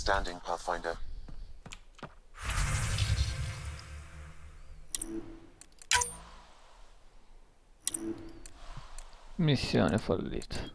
Outstanding, Pathfinder. Missione fallita.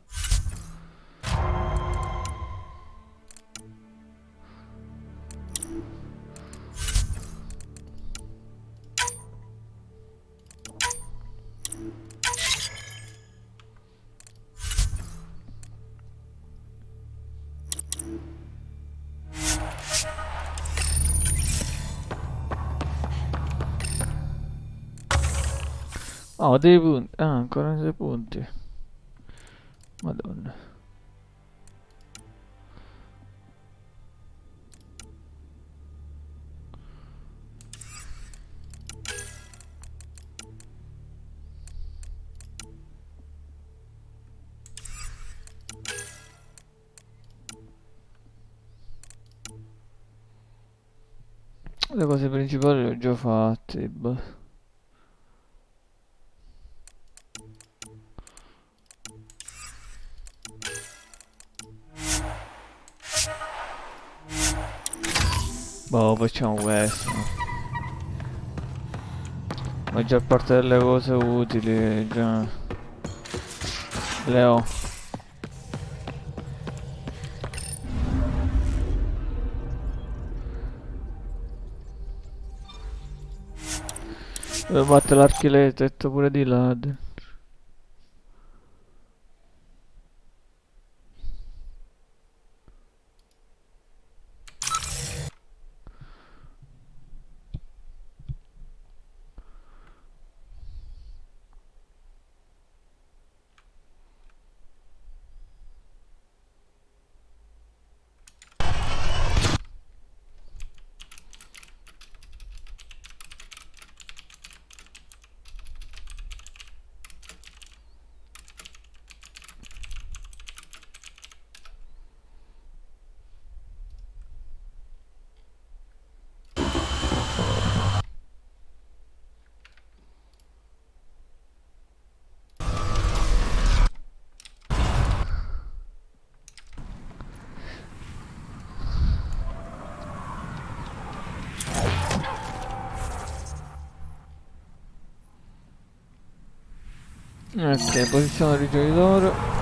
Oh, dei punti. Ah, ancora 6 punti. Madonna. Le cose principali le ho già fatte. Boh. Boh, facciamo questo. Maggior parte delle cose utili già le ho. Devo battere l'architetto pure di Eladeen. Ok, posizione ricercatore.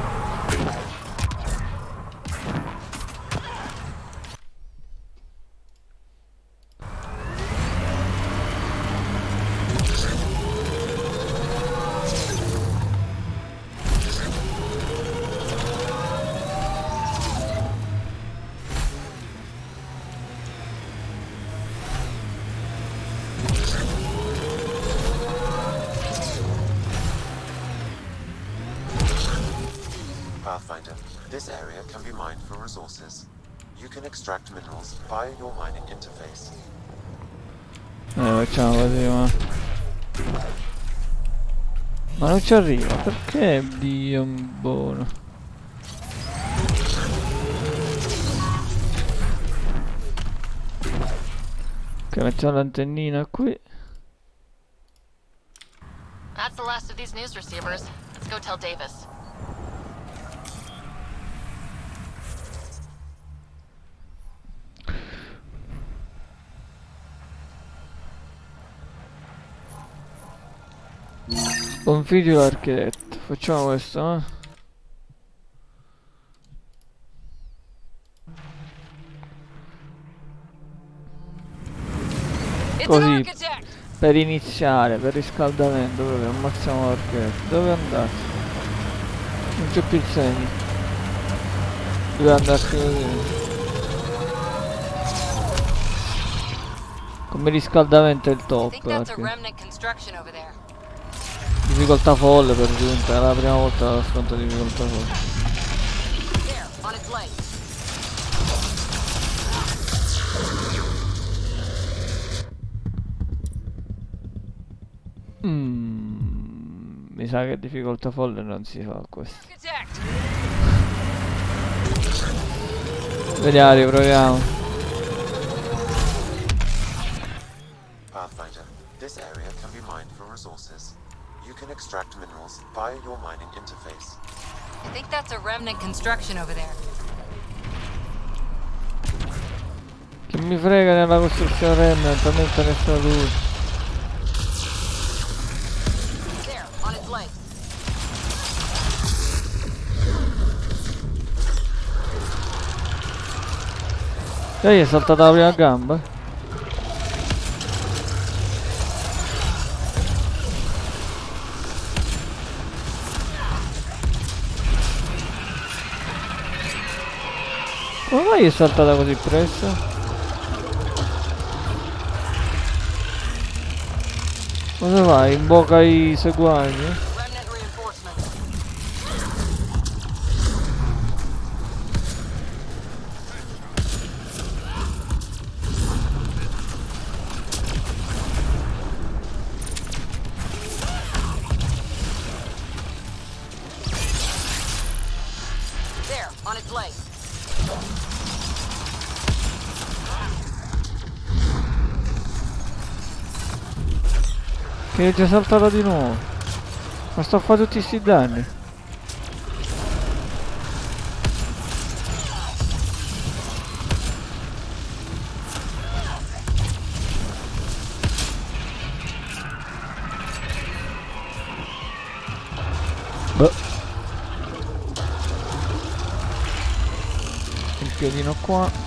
Pathfinder, this area can be mined for resources. You can extract minerals via your mining interface. Facciamo così, ma non ci arriva, perché Dio buono? Ok, mettiamo l'antennina qui. That's the last of these news receivers. Let's go tell Davis. Configgi l'architetto. Facciamo questo, Così, per iniziare, per riscaldamento, proprio ammazziamo l'architetto. Dove andate? Non c'è più il segno. Dove andarci così? Come riscaldamento è il top. Difficoltà folle per giunta, è la prima volta che affronto difficoltà folle. Mi sa che difficoltà folle non si fa questo. Vediamo, riproviamo. Pathfinder, this area can be mined for resources. You can extract minerals via your mining interface. I think that's a remnant construction over there. mi frega nella costruzione remnant, a me interessa lui. There, on its legs. Lei è saltata la prima gamba? Come mai è saltata così presto? Cosa vai? Invoca i seguaci? Remnant reinforcements. There, on its legs. Che è già saltata di nuovo. Ma sto a fare tutti sti danni. Boh. Il piedino qua.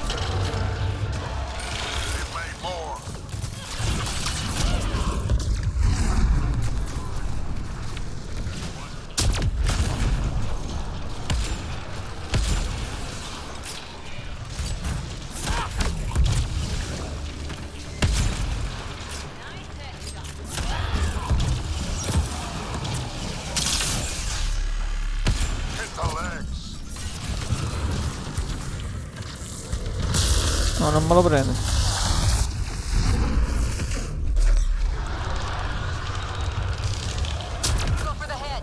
No, non me lo prende. Go for the head.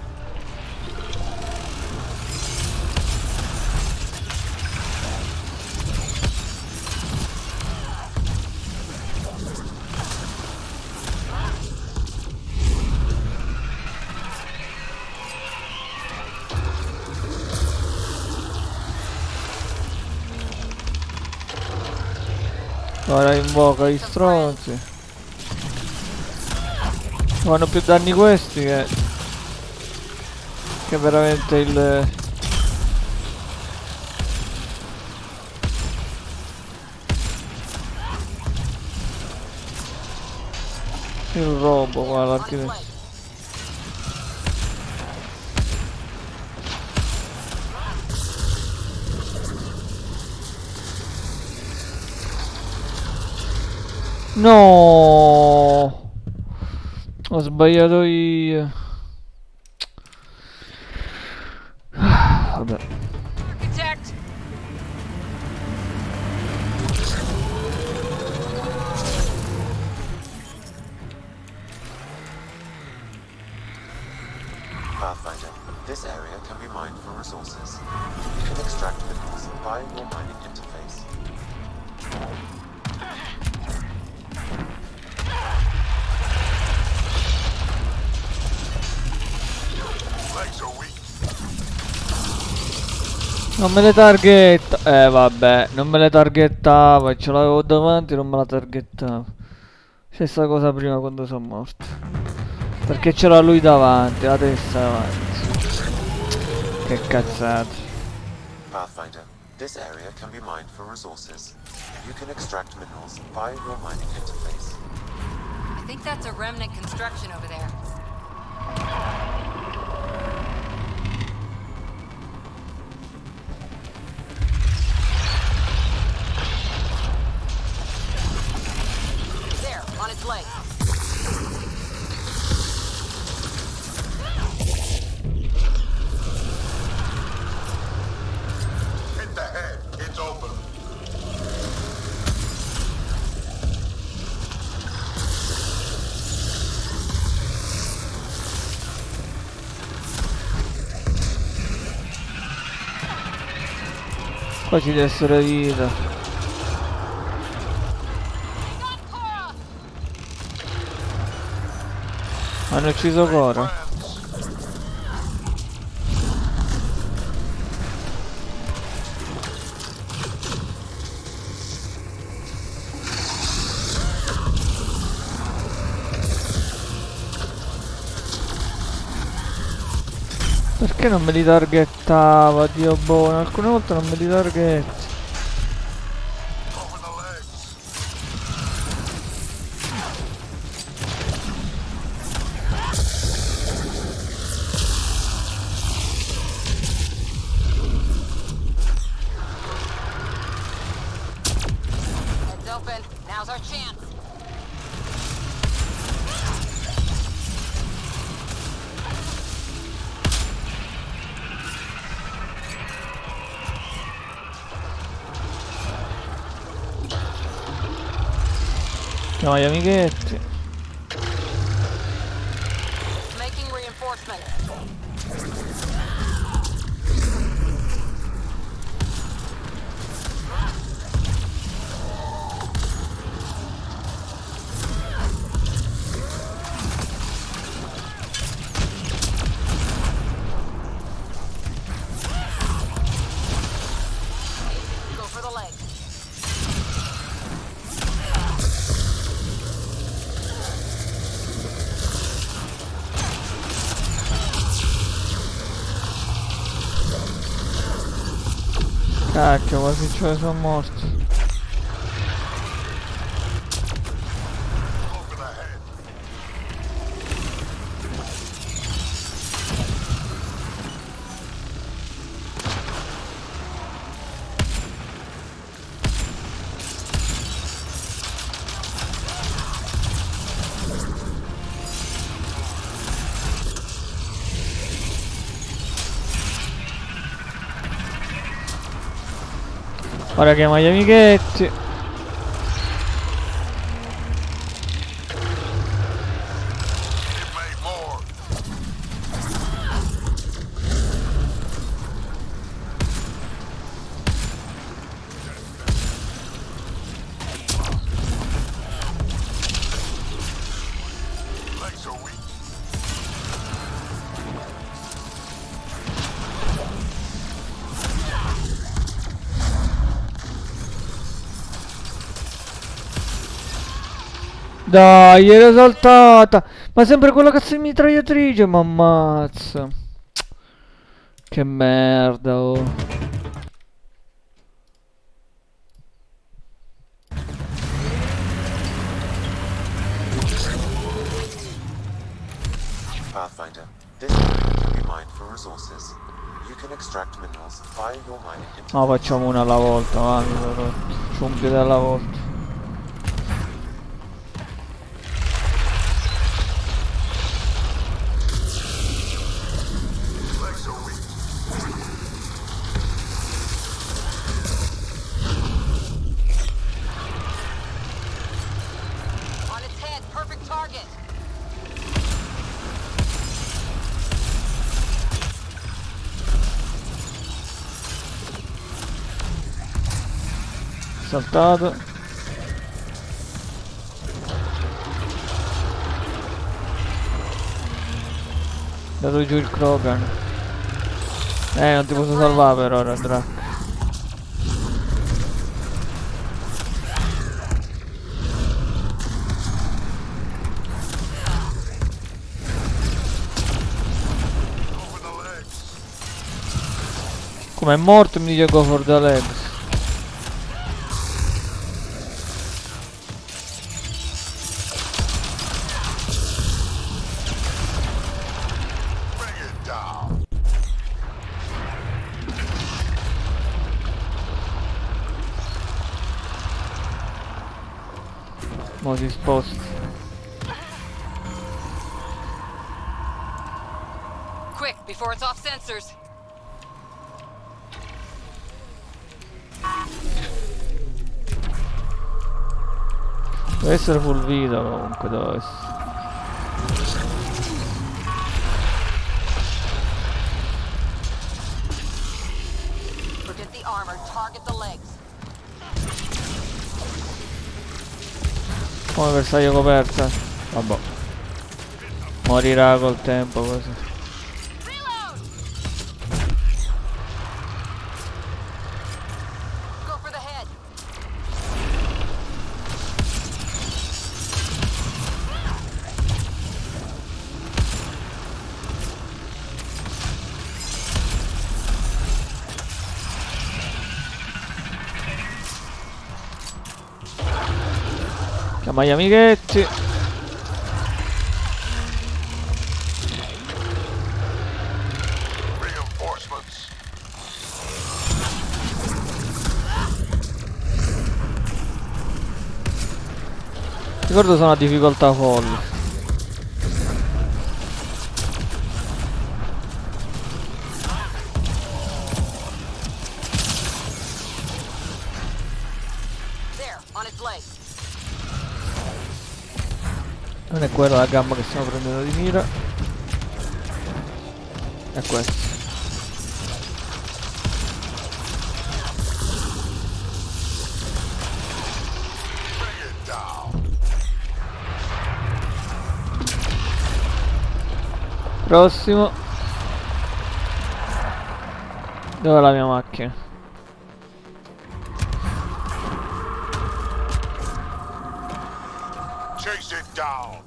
Ora invoca gli stronzi. Fanno più danni questi che veramente il robo qua, On its l'architetto. legs. No, ho sbagliato io. Vabbè. Architect. Pathfinder, this area can be mined for resources. You can extract minerals via your mining interface. Non me le targhetta. Vabbè, non me le targettava. Ce l'avevo davanti, non me la targettava. Stessa cosa prima quando sono morto. Perché c'era lui davanti, la testa davanti. Che cazzate. Pathfinder, this area can be mined for resources. You can extract minerals via your mining interface. I think that's a remnant construction over there. There, on its legs. Hit the head. It's open. Qua ci deve essere vita. Hanno ucciso Cora. Perché non me li targettava, Dio buono? Alcune volte non me li targetta. Over the legs. Heads open. Now's our chance. Chiama gli amichetti. Making reinforcement. Go for the leg. Cacchio, quasi ce ne sono morto. Over the head. Ora chiama gli amichetti. It made more. Legs are weak. Dai, era saltata. Ma sempre quella cazzo di mitragliatrice, ma ammazza. Che merda, oh. Pathfinder. This area can be mined for resources. You can extract minerals via your mining Ma interface. facciamo una alla volta, va, mi sono rotto. C'ho un piede alla volta. Legs are weak. On its head. Perfect target. Saltato. Dato giù il Krogan. Non ti posso salvare per ora, Drac. Over the legs. Come è morto mi dice go for the legs. Bring it down. Mo si sposta. Quick, before it's off sensors. Deve essere full vita comunque, deve essere. Forget the armor. Target the legs. Come bersaglio coperta. Vabbè. Morirà col tempo così. Reload! Go for the head. Chiama gli amichetti. Reinforcements. Ricordo sono a difficoltà folle. There, on its leg. Non è quella la gamba che stiamo prendendo di mira. È questa. Bring it down. Prossimo. Dove è la mia macchina? Chase it down.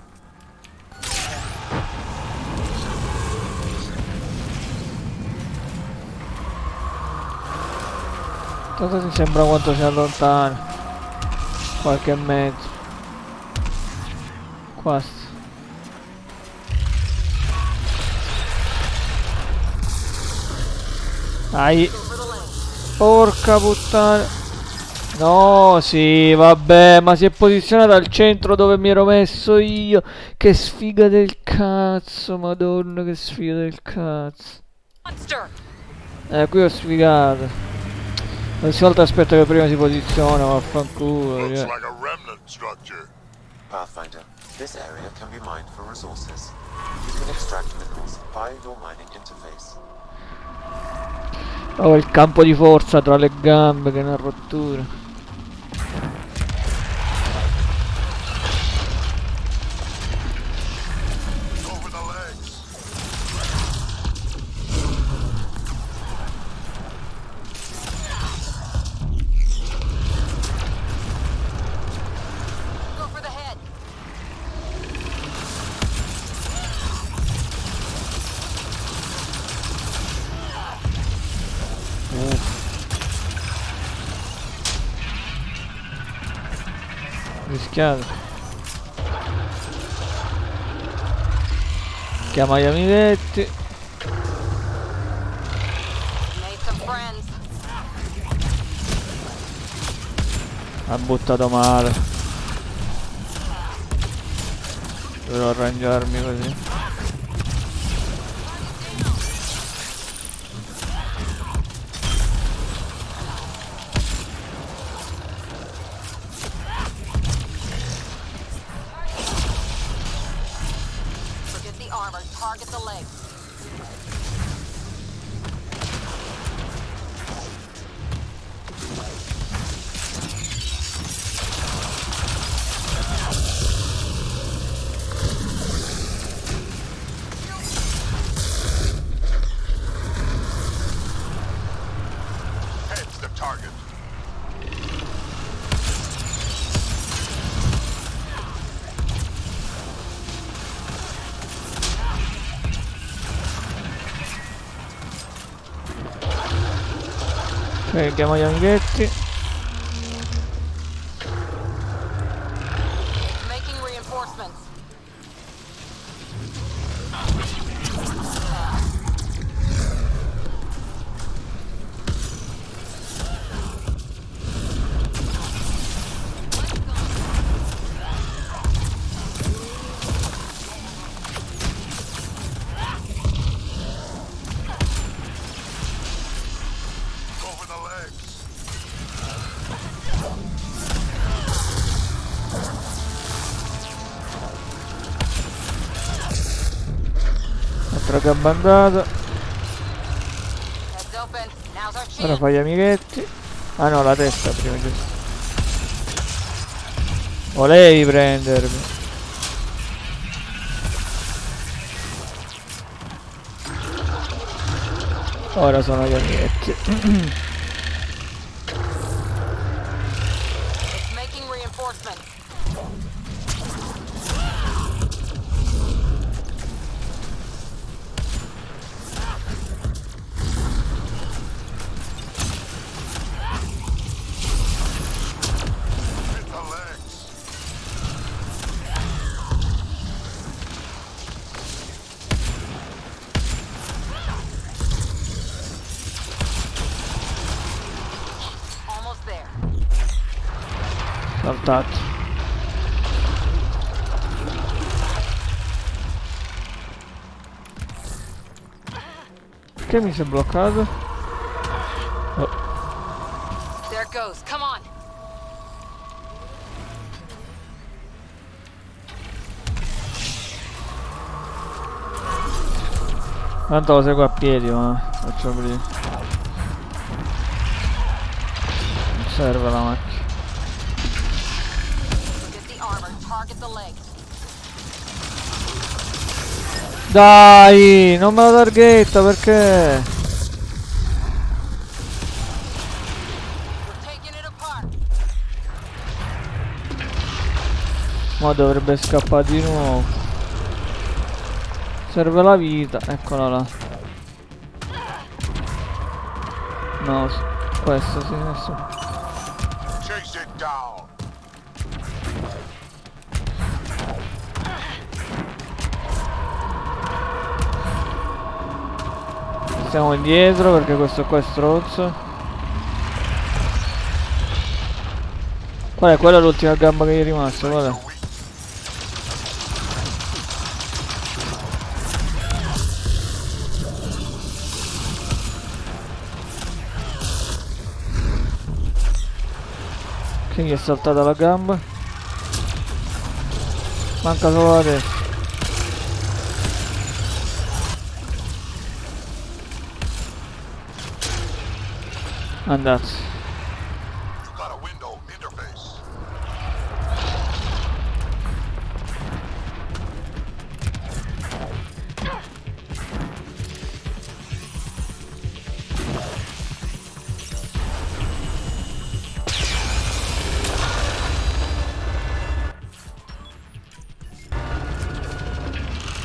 Cosa ti sembra quanto si allontana? Qualche mezzo. Qua sta. Dai. Porca puttana. No, sì, vabbè, ma si è posizionata al centro dove mi ero messo io. Che sfiga del cazzo, madonna, che sfiga del cazzo. Monster! Qui ho sfigato. La prossima volta aspetto che prima si posiziona, vaffanculo. Looks Cioè. like a remnant structure. Pathfinder, this area can be mined for resources. You can extract minerals via your mining interface. Ho il campo di forza tra le gambe, che è una rottura. Over the legs. Go for the head. Rischiato. Chiama gli amichetti. Made some friends. Ha buttato male. Dovrò arrangiarmi così. Forget the armor. Target the legs. Head's the target. Ok, chiamo gli amichetti. Making reinforcements. Over the legs. Altra gamba andata. Heads open. Now's our Ora chance. fai gli amichetti. Ah no, la testa prima, giusto. Volevi prendermi. Ora sono gli amichetti. It's making reinforcements. Hit the legs. saltato. Che mi si è bloccato? Oh. There it goes. Come on. Tanto lo seguo a piedi, ma faccio aprire. Non serve la macchina. Get the armor. Target the legs. Dai, non me la targhetta perché? We're taking it apart. Ma dovrebbe scappare di nuovo. Serve la vita, eccola là. No, questo sì, adesso. Chase it down. Stiamo indietro perché questo qua è stronzo. Qual è? Quella è l'ultima gamba che gli è rimasta, qual è? Che gli è saltata la gamba? Manca solo la testa. Andate. You got a window interface.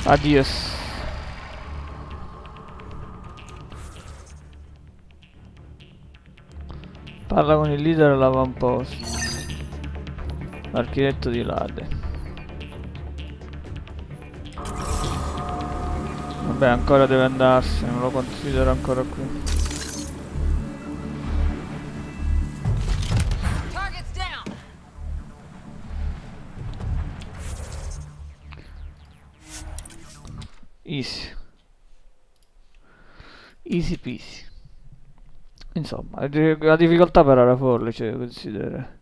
Adios. Parla con il leader dell'avamposto. L'architetto di Eladeen. Vabbè, ancora deve andarsene, non lo considero ancora qui. Target's down. Easy. Easy peasy. Insomma, la difficoltà per era folle, cioè, considera.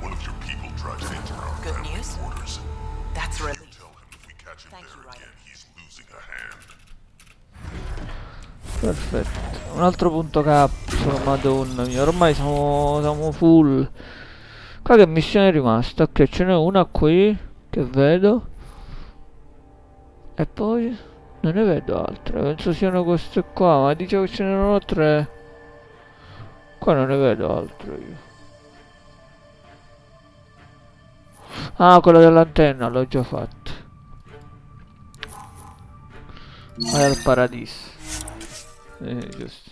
One of your people tried to interrupt Good family news? quarters. That's relief. Tell him if we catch him Thank you, there Ryder. again, he's losing a hand. Perfetto. Un altro punto capsula, madonna mia. Ormai siamo full. Qua che missione è rimasta? Ok, ce n'è una qui che vedo. E poi non ne vedo altre. Penso siano queste qua, ma dicevo che ce n'erano tre. Qua non ne vedo altre io. Ah, quella dell'antenna l'ho già fatta. Vai al paradiso. Giusto.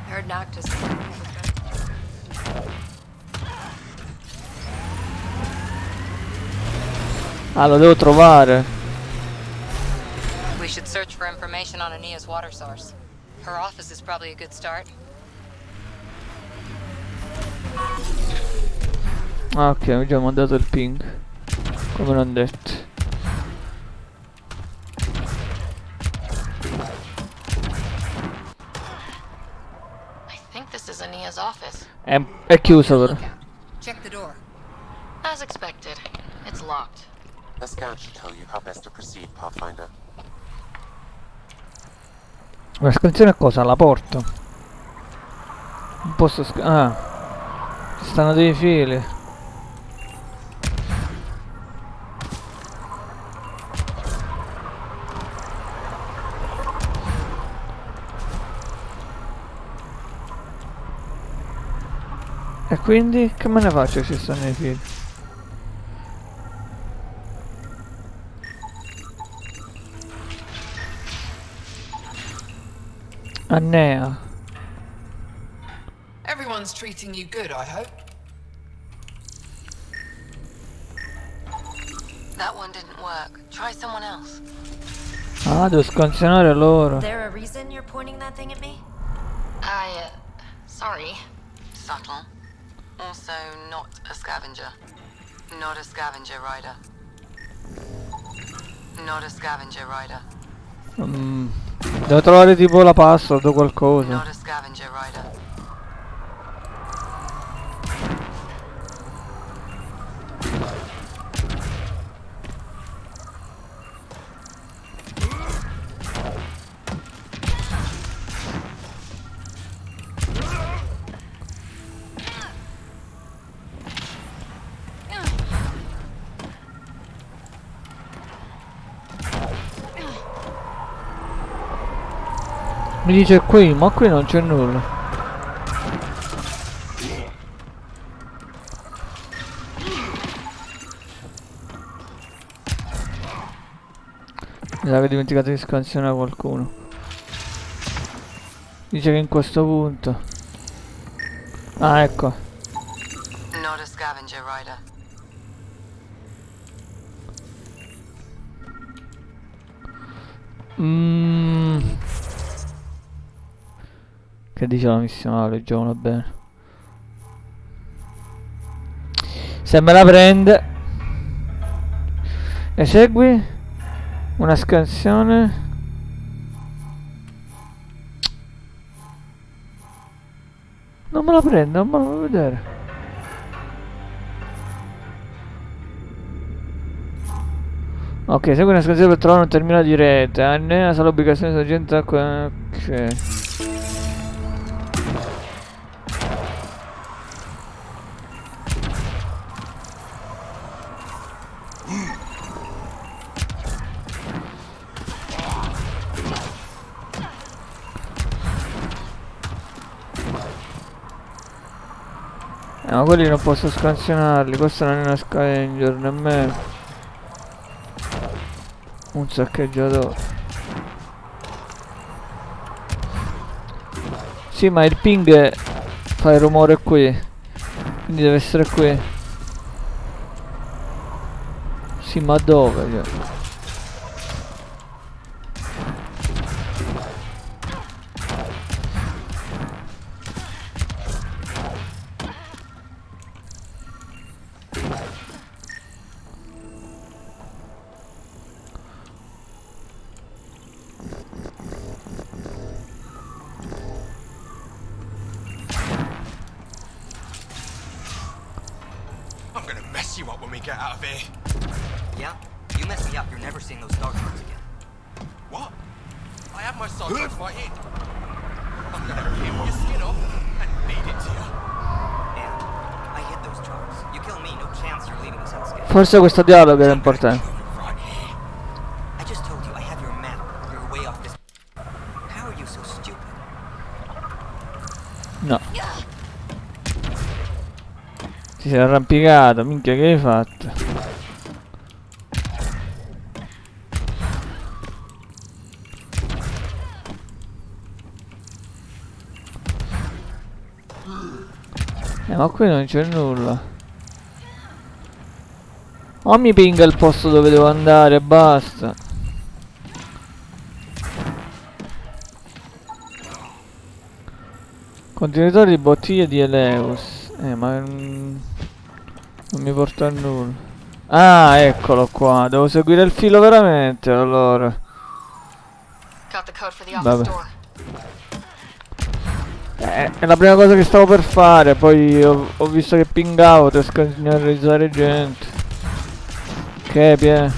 Heard Noctis. Ah, lo devo trovare. We should search for information on Ania's water source. Her office is probably a good start. Ah, ok, mi ha già mandato il ping. Come non detto. I think this is Ania's office. È chiuso però. Check the door. As expected, it's locked. The scan should tell you how best to proceed, Pathfinder. La scansione è cosa? La porta. Non posso ah. Ci stanno dei fili. E quindi che me ne faccio se ci stanno i fili? Annea. Everyone's treating you good, I hope. That one didn't work. Try someone else. Ah, devo scansionare loro. There a reason you're pointing that thing at me? Sorry. Subtle. Also, not a scavenger. Not a scavenger rider. Not a scavenger rider. Devo trovare tipo la password o qualcosa. Not a scavenger rider. Mi dice qui, ma qui non c'è nulla. Mi sa che ho dimenticato di scansionare qualcuno. Dice che in questo punto. Ah, ecco. Not a scavenger rider. Che dice la missione? Leggiamola bene. Se me la prende. Esegui una scansione. Non me la prende, non me la vuoi vedere. Ok, segui una scansione per trovare un terminale di rete. Annea sala ubicazione sorgente acqua. Ok. Ma quelli non posso scansionarli, questo non è una scavenger nemmeno. Un saccheggiatore. Sì, ma il ping fa il rumore qui, quindi deve essere qui. Sì, ma dove? I'm gonna mess you up when we get out of here. Yeah? You mess me up, you're never seeing those dark ones again. What? I have my sidearms right here. I'm gonna peel your skin off and feed it to you. And I hit those charts. You kill me, no chance you're leaving this unscathed. Forse questo dialogo era importante. Right here. I just told you I have your map. You're way off this. How are you so stupid? No. Ti sei arrampicato, minchia, che hai fatto? Ma qui non c'è nulla. O mi pinga il posto dove devo andare e basta. Contenitore di bottiglie di Heleus. Ma non mi porta a nulla. Ah, eccolo qua. Devo seguire il filo veramente, allora. Got the code for the Vabbè. office door. È la prima cosa che stavo per fare. Poi ho visto che pingavo per scansionarizzare gente. Che pie.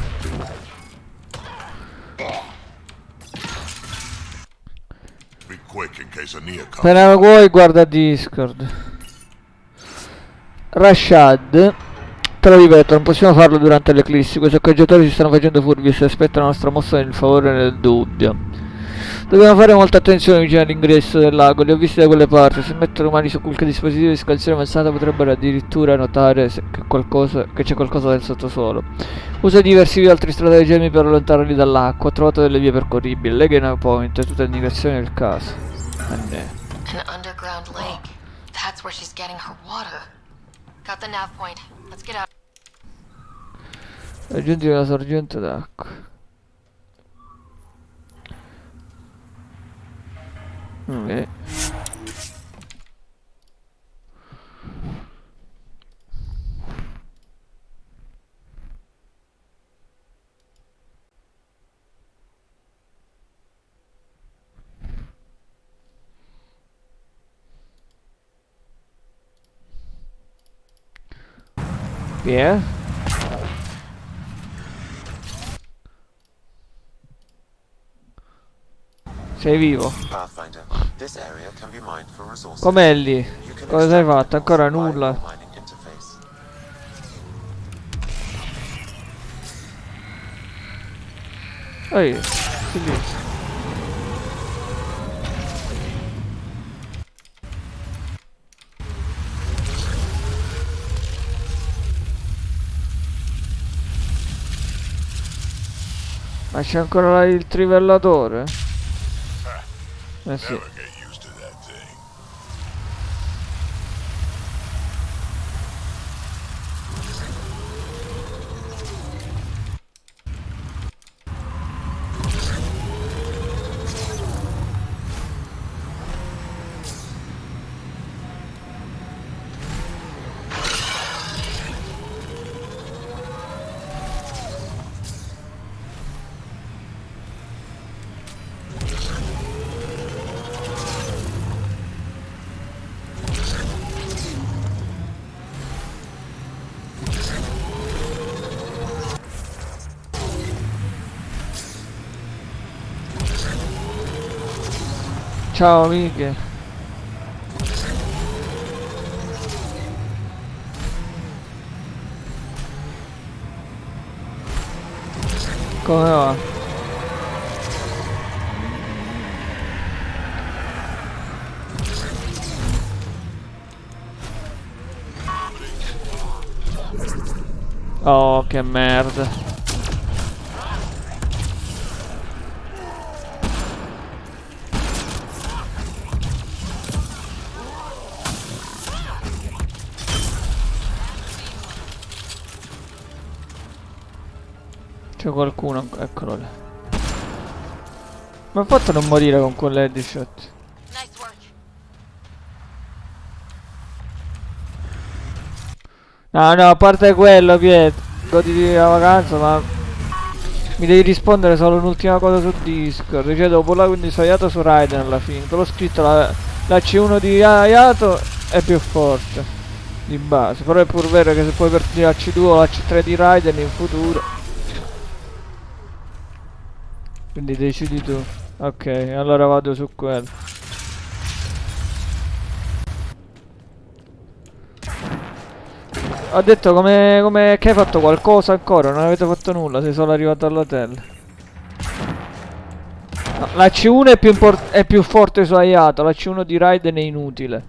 Be quick in case a Nia comes. Appena vuoi guarda Discord. Rashad. Te lo ripeto, non possiamo farlo durante l'eclissi. Questi accoggiatori si stanno facendo furbi e si aspettano la nostra mossa nel favore e nel dubbio. Dobbiamo fare molta attenzione vicino all'ingresso del lago, li ho visti da quelle parti. Se mettono mani su qualche dispositivo di scansione avanzata potrebbero addirittura notare che c'è qualcosa nel sottosuolo. Usa diversi altri stratagemmi per allontanarli dall'acqua. Ho trovato delle vie percorribili. Lega in a point, è tutta l'indicazione del caso. An underground lake. That's where she's getting her water. Got the nav point. Let's get out. Raggiungi una sorgente d'acqua. Ok. Yeah. Sei vivo? Pathfinder, this area can be mined for resources. Com'è lì? You can Cosa hai extract fatto? Ancora minerals via nulla. your mining interface. Ehi, sei lì. Ma c'è ancora il trivellatore? Eh sì. Never get used to that thing. Ciao amiche. Come va? Oh, che merda. C'è qualcuno, eccolo lì. Ma ha fatto a non morire con quell'headshot? Nice work. No, no, a parte quello, Pietro. Goditi la vacanza, ma mi devi rispondere solo un'ultima cosa su Discord. Cioè, dopo la 15 Ayato su Raiden alla fine. Te l'ho scritto, la C1 di Ayato è più forte di base. Però è pur vero che se puoi partire la C2 o la C3 di Raiden in futuro. Quindi decidi tu. Ok, allora vado su quello. Ho detto che hai fatto qualcosa ancora? Non avete fatto nulla, sei solo arrivato all'hotel. No, la C1 è più forte su Ayato, la C1 di Raiden è inutile.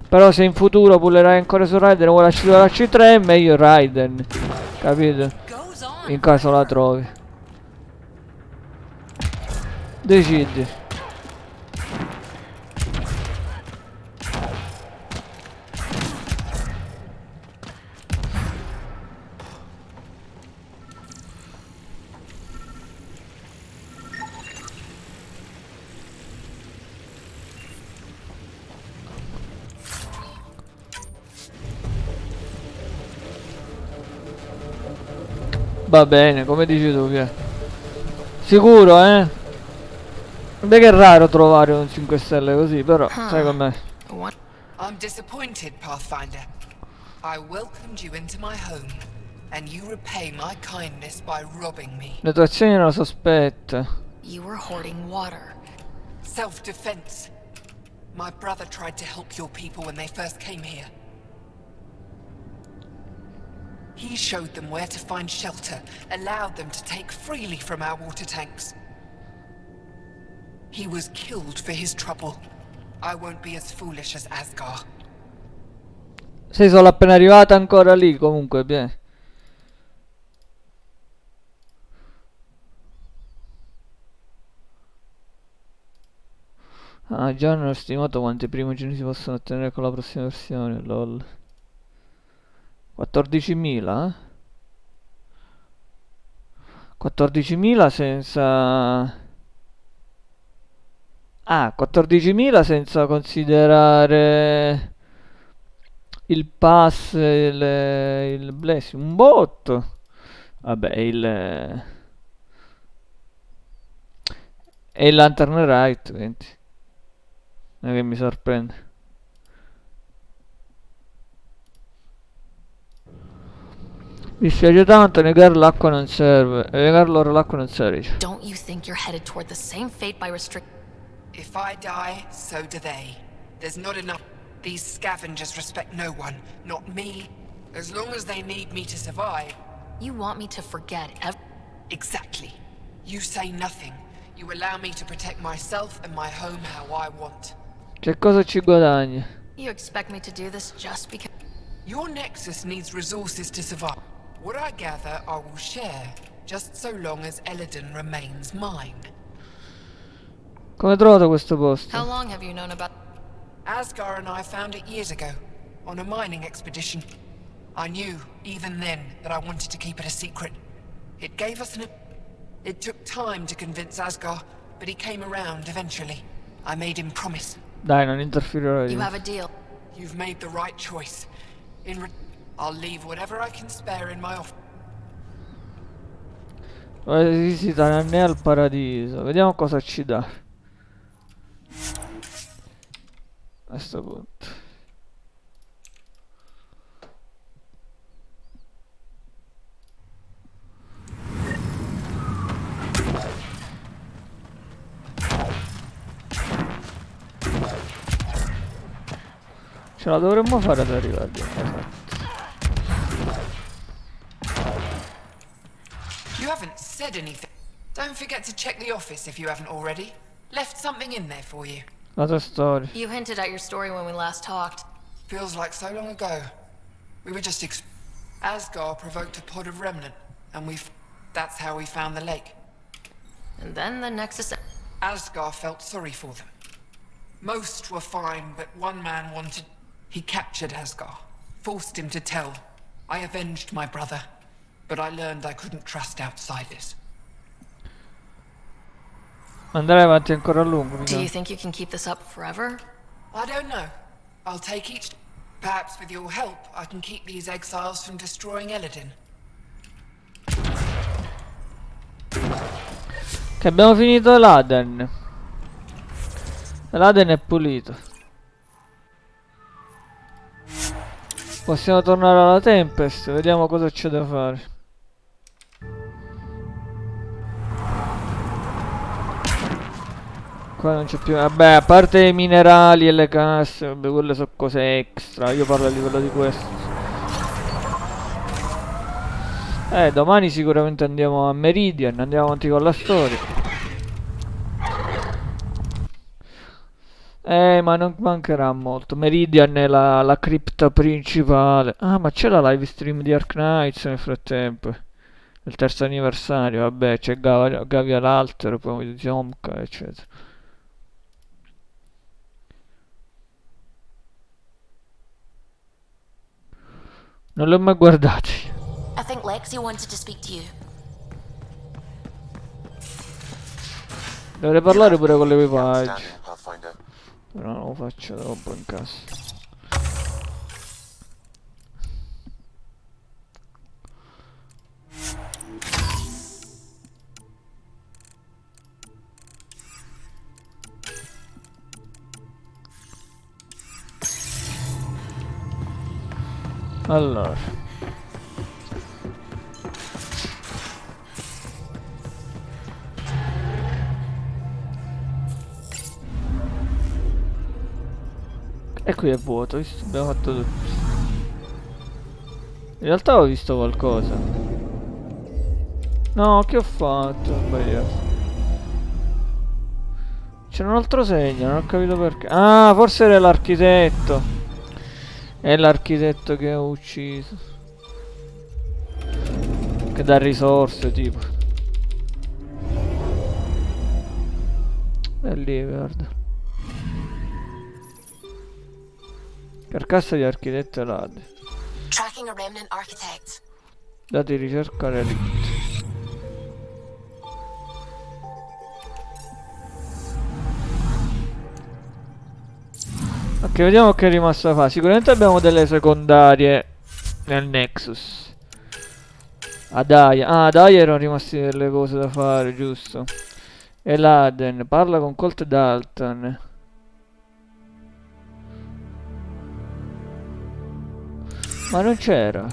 Però se in futuro pullerai ancora su Raiden o la C2 o la C3 è meglio Raiden. Capito? In caso la trovi. Decidi. Va bene, come dici tu, Pia. Sicuro, eh? Beh, che è raro trovare un 5 stelle così, però, sai com'è. What? I'm disappointed, Pathfinder. I welcomed you into my home, and you repay my kindness by robbing me. Le tue azioni erano sospette. You were hoarding water. Self-defense. My brother tried to help your people when they first came here. He showed them where to find shelter, allowed them to take freely from our water tanks. He was killed for his trouble. I won't be as foolish as Asgar. Sei solo appena arrivata ancora lì, comunque, bene. Ah, già non ho stimato quanti primogeni si possono ottenere con la prossima versione, lol. 14.000, eh? 14.000 senza... Ah, 14.000 senza considerare il pass, il blessing, un botto. Vabbè, e il lantern right, 20. Non è che mi sorprende. Mi spiace tanto, negare l'acqua non serve. Negare loro l'acqua non serve. Don't you think you're headed toward the same fate by If I die, so do they. There's not enough. These scavengers respect no one, not me. As long as they need me to survive. You want me to forget Exactly. You say nothing. You allow me to protect myself and my home how I want. Che cosa ci guadagna? You expect me to do this just because... Your Nexus needs resources to survive. What I gather, I will share, just so long as Eladeen remains mine. Come hai trovato questo How posto? long have you known about... Asgar and I found it years ago, on a mining expedition. I knew, even then, that I wanted to keep it a secret. It gave us It took time to convince Asgar, but he came around eventually. I made him promise. Dai, non interferirò You io. have a deal. You've made the right choice. I'll leave whatever I can spare in my office. Visita Nanne al paradiso. Vediamo cosa ci dà. A sto punto. Ce la dovremmo fare ad arrivare lì. Esatto. You haven't said anything. Don't forget to check the office if you haven't already. Left something in there for you. La tua storia. You hinted at your story when we last talked. Feels like so long ago. We were just Asgar provoked a pod of remnant, and that's how we found the lake. And then the Nexus... Asgar felt sorry for them. Most were fine, but one man wanted... He captured Asgar, forced him to tell. I avenged my brother, but I learned I couldn't trust outsiders. Andrai avanti ancora a lungo. Do you think you can keep this up forever? I don't know. I'll take each... Perhaps with your help, I can keep these exiles from destroying Eladeen. Che abbiamo finito Elaaden. Elaaden è pulito. Possiamo tornare alla Tempest. Vediamo cosa c'è da fare. Qua non c'è più... Vabbè, a parte i minerali e le casse, vabbè, quelle sono cose extra. Io parlo a livello di questo. Domani sicuramente andiamo a Meridian, andiamo avanti con la storia. Ma non mancherà molto. Meridian è la cripta principale. Ah, ma c'è la live stream di Ark Knights nel frattempo. Il terzo anniversario, vabbè, c'è Gavia l'altre, poi Zomka, eccetera. Non li ho mai guardati. I think Lexi wanted to speak to you. Dovrei parlare pure con l'equipaggio. Outstanding, Pathfinder. Però non lo faccio troppo in casa. Allora, e qui è vuoto, visto? Abbiamo fatto tutto. In realtà ho visto qualcosa. No, che ho fatto? Ho sbagliato. C'era un altro segno, non ho capito perché. Ah, forse era l'architetto. È l'architetto che ho ucciso. Che dà risorse, tipo. È lì, guarda. Carcassa di architetto Eladeen. Tracking a remnant architect. Dati di ricerca relitti. Ok, vediamo che è rimasto da fare. Sicuramente abbiamo delle secondarie nel Nexus. Ad Aya. Ah, ad Aya erano rimasti delle cose da fare, giusto? Eladeen, parla con Colt Dalton. Ma non c'era.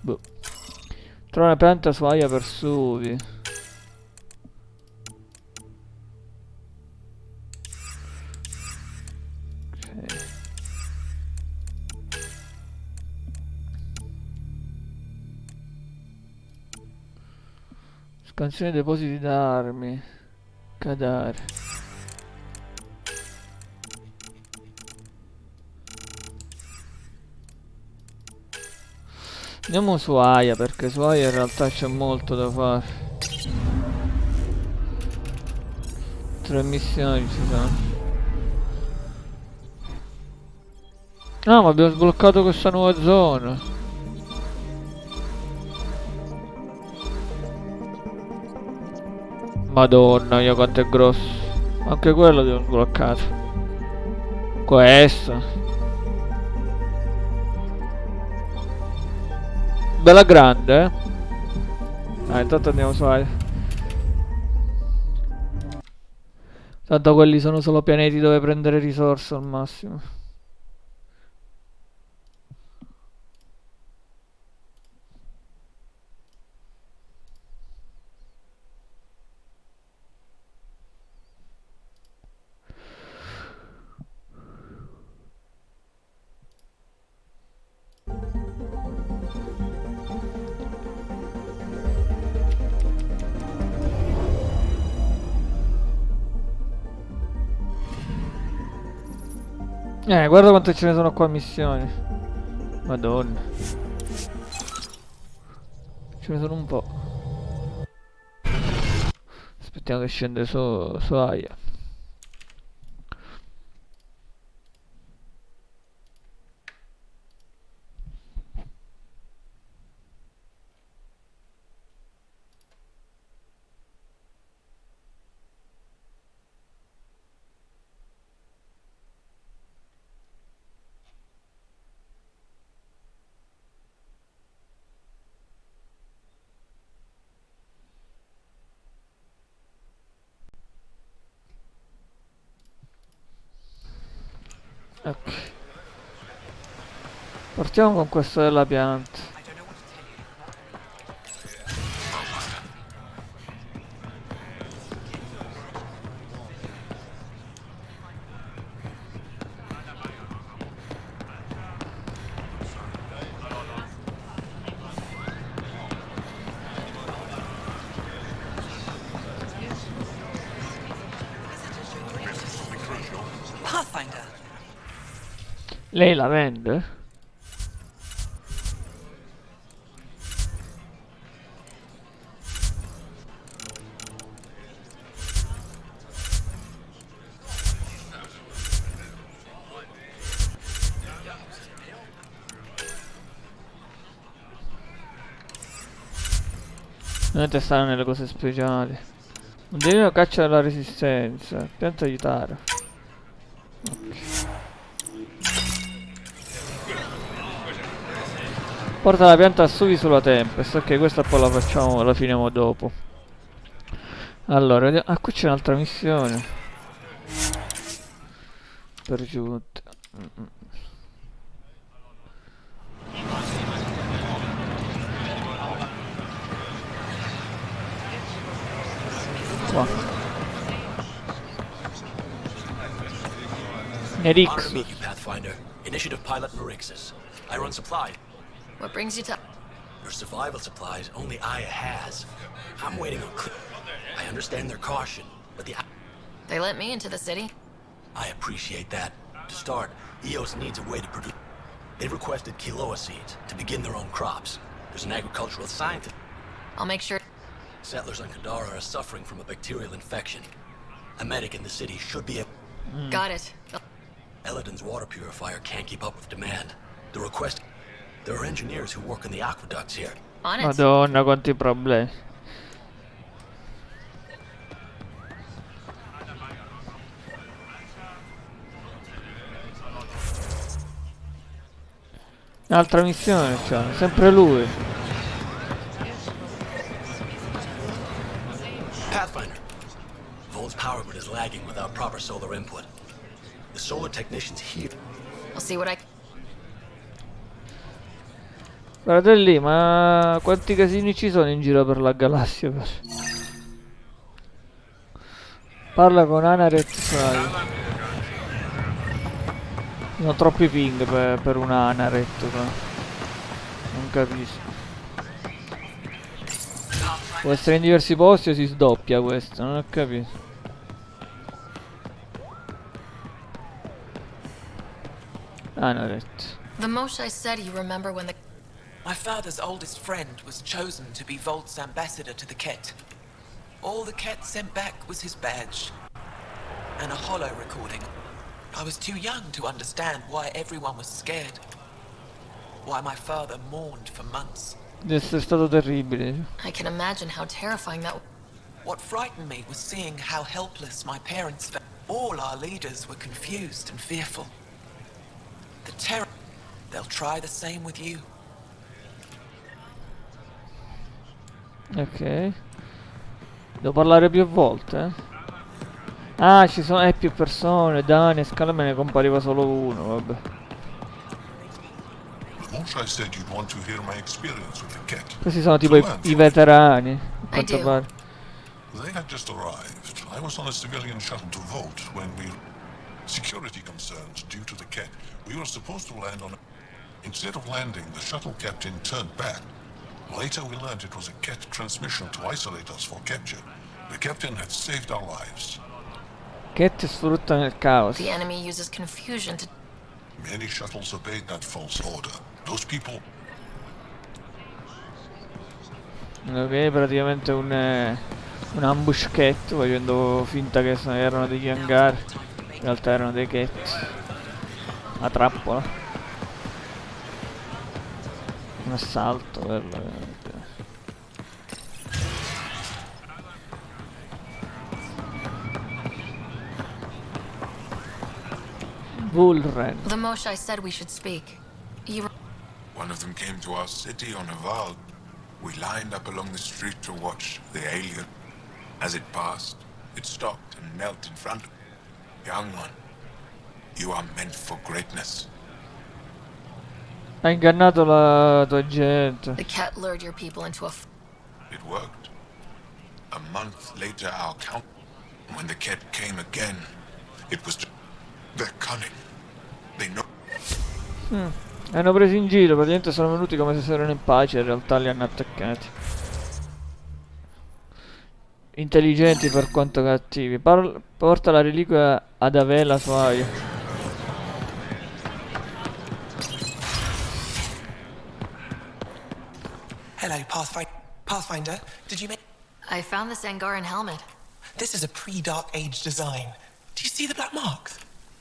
Boh. Trova una pianta su Aya per Suvi. Ok. Scansione depositi d'armi. Cadare. Andiamo su Aya, perché su Aya in realtà c'è molto da fare. 3 missioni ci sono. Ah, ma abbiamo sbloccato questa nuova zona. Madonna mia, quanto è grosso. Anche quello abbiamo sbloccato. Questo. Bella grande, eh? Ah, intanto andiamo su Aya. Tanto quelli sono solo pianeti dove prendere risorse al massimo. Guarda quante ce ne sono qua missioni. Madonna. Ce ne sono un po'. Aspettiamo che scende su Aya. Ok. Partiamo con questo della pianta. Pathfinder. Lei la vende? Dovete stare nelle cose speciali. Un delino caccia della resistenza. Pianta aiutare. Ok. Porta la pianta a Suvi sulla Tempest. Ok, questa poi la facciamo, la finiamo dopo. Allora, ah, qui c'è un'altra missione. Per giunta. Qua. Nerix. Honor me, you Pathfinder. Initiative Pilot Marixus. I run supply. What brings you to... Your survival supplies only Aya has. I'm waiting on I understand their caution, but They let me into the city. I appreciate that. To start, Eos needs a way to produce. They've requested Kiloa seeds to begin their own crops. There's an agricultural scientist. I'll make sure. Settlers on Kandara are suffering from a bacterial infection. A medic in the city should be able. Got it. Eladeen's water purifier can't keep up with demand. The request. There are engineers who work on the aqueducts here. On it. Madonna, quanti problemi. Un'altra missione, cioè, sempre lui. Pathfinder. Vol's power grid is lagging without proper solar input. The solar technicians here. I'll see what I. Fratelli, ma quanti casini ci sono in giro per la galassia? Parla con Anaret Sai. Sono troppi ping per una Anaret qua. Non capisco. Può essere in diversi posti o si sdoppia questo, non ho capito. Anaret. The Moshae said you remember when the. My father's oldest friend was chosen to be Volt's ambassador to the Ket. All the Ket sent back was his badge and a hollow recording. I was too young to understand why everyone was scared. Why my father mourned for months. Deve essere stato terribile. I can imagine how terrifying that. What frightened me was seeing how helpless my parents felt. All our leaders were confused and fearful. The terror. They'll try the same with you. Ok. Devo parlare più volte, eh? Ah, ci sono più persone. Dani, scala me ne compariva solo uno, vabbè. Moshae said you'd want to hear my experience with the cat. Questi sono tipo i veterani, a quanto do. pare. They had just arrived. I was on a civilian shuttle to Volt when we... Security concerns due to the cat. We were supposed to land on... Instead of landing, the shuttle captain turned back. Later we learned it was a cat transmission to isolate us for capture. The captain had saved our lives. Cat sfrutta nel caos. The enemy uses confusion to. Many shuttles obeyed that false order. Those people... Ok, praticamente un ambush cat, facendo finta che erano degli hangar. In realtà erano dei cat. Una trappola. Un assalto, veramente. Bullren. The Moshae said we should speak. You. One of them came to our city on a Val. We lined up along the street to watch the alien. As it passed, it stopped and knelt in front of me. Young one, you are meant for greatness. Ha ingannato la tua gente. The cat lured your people into a. It worked. A month later, our count. When the cat came again, it was just... They're cunning. They know. Hanno preso in giro, praticamente sono venuti come se erano in pace, in realtà li hanno attaccati. Intelligenti per quanto cattivi. Porta la reliquia ad Avela Suaia. Hello, Pathfinder. Did you make... I found this Angaran helmet. This is a pre-Dark Age design. Do you see the black marks?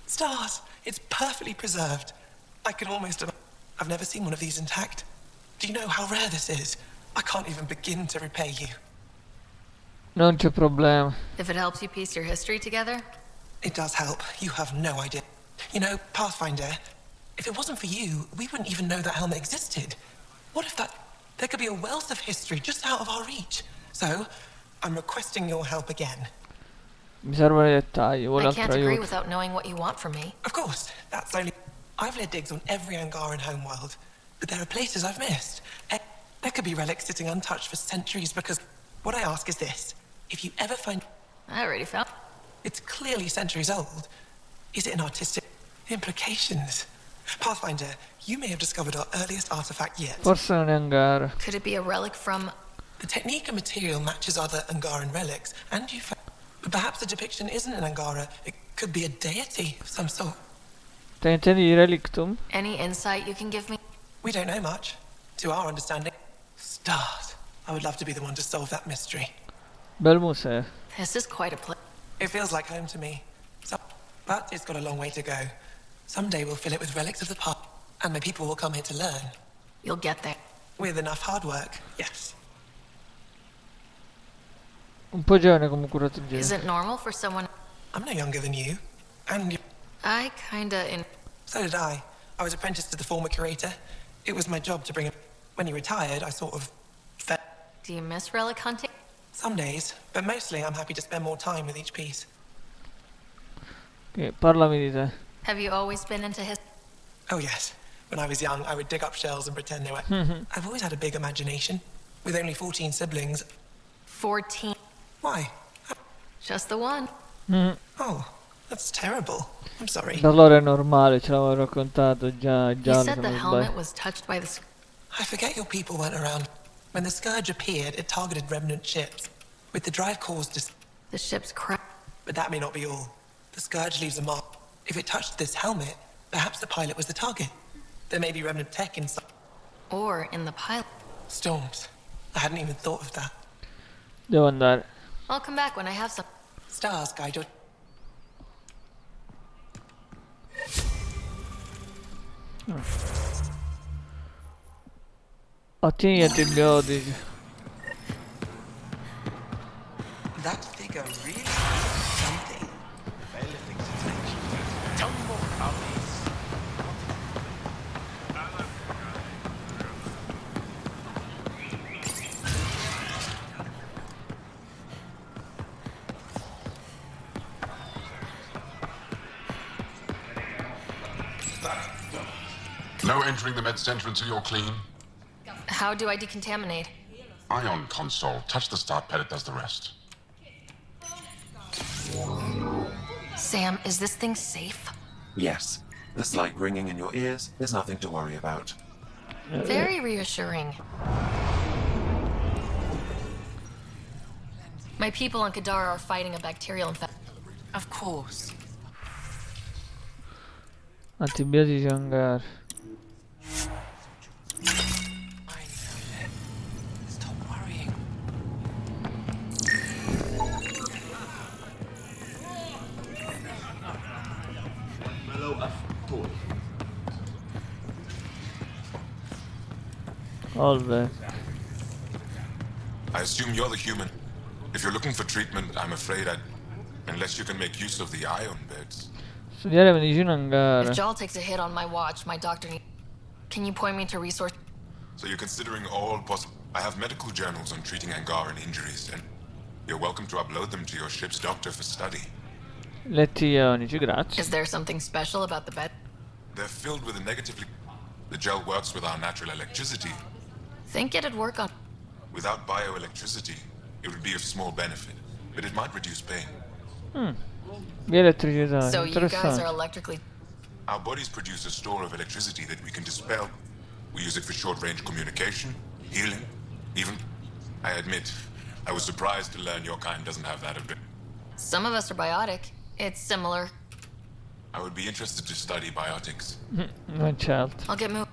Stars. It's perfectly preserved. I can almost... I've never seen one of these intact. Do you know how rare this is? I can't even begin to repay you. Non c'è problema. If it helps you piece your history together. It does help. You have no idea. You know, Pathfinder, if it wasn't for you, we wouldn't even know that helmet existed. What if that... There could be a wealth of history just out of our reach. So, I'm requesting your help again. Mi servono i dettagli, vuole I altro can't agree aiuto. without knowing what you want from me. Of course, that's only... I've led digs on every Angaran homeworld, but there are places I've missed. There could be relics sitting untouched for centuries because... What I ask is this. If you ever find... I already found. It's clearly centuries old. Is it an artistic... Implications? Pathfinder, you may have discovered our earliest artifact yet. Forse non è Angara. Could it be a relic from... The technique and material matches other Angaran relics, and you found... Perhaps the depiction isn't an Angara. It could be a deity of some sort. Te intendi di relictum? Any insight you can give me? We don't know much. To our understanding. Stars. I would love to be the one to solve that mystery. Bel museo. This is quite a place. It feels like home to me. But it's got a long way to go. Someday we'll fill it with relics of the past, and my people will come here to learn. You'll get there. With enough hard work, yes. Un po' giovane come curato in Is genere. it normal for someone? I'm no younger than you. And you. I kinda in. So did I. I was apprenticed to the former curator. It was my job to bring him. When he retired, I sort of fed. Do you miss relic hunting? Some days, but mostly I'm happy to spend more time with each piece. Ok, parlami di te. Have you always been into his? Oh yes. When I was young, I would dig up shells and pretend they were. I've always had a big imagination. With only 14 siblings. 14. Why? Just the one. Oh, that's terrible. I'm sorry. Da loro è normale, ce l'avevo raccontato già You già. said the helmet was touched by the. I forget your people weren't around. When the Scourge appeared, it targeted remnant ships. With the drive cores The ship's cracked. But that may not be all. The Scourge leaves a mark. If it touched this helmet, perhaps the pilot was the target. There may be remnant tech inside. Or in the pilot. Storms. I hadn't even thought of that. Devo andare. I'll come back when I have some. Stars guide your... Ottieni gli antibiotici. That figure really is something. No entering the med center until you're clean. How do I decontaminate? Ion console. Touch the start pad, it does the rest. Sam, is this thing safe? Yes. The slight ringing in your ears is nothing to worry about. Very reassuring. My people on Kadara are fighting a bacterial infection. Of course. Antibiotici Hangar. Stop worrying. Olve. I assume you're the human. If you're looking for treatment, I'm afraid unless you can make use of the ion beds. Studiare medicina If Hangar. Jaw takes a hit on my watch, my doctor needs. Can you point me to resource? So you're considering all possible... I have medical journals on treating Angaran injuries, and you're welcome to upload them to your ship's doctor for study. Letti ionici, grazie. Is there something special about the bed? They're filled with a negatively... The gel works with our natural electricity. Think it'd work on. Without bioelectricity, it would be of small benefit, but it might reduce pain. Di elettricità, So you guys are interessante. electrically. Our bodies produce a store of electricity that we can dispel. We use it for short-range communication, healing, even... I admit, I was surprised to learn your kind doesn't have that ability. Some of us are biotic. It's similar. I would be interested to study biotics. Non c'è altro. I'll get moved.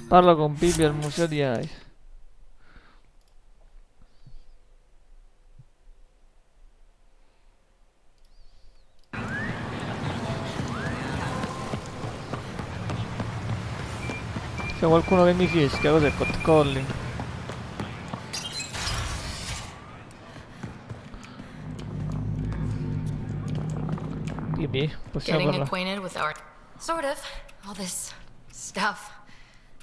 Parla con Bibi al museo di AI. C'è qualcuno che mi fischia, cos'è Cot Colling? Bibi, possiamo Getting parlare? acquainted with our. Sort of. All this stuff.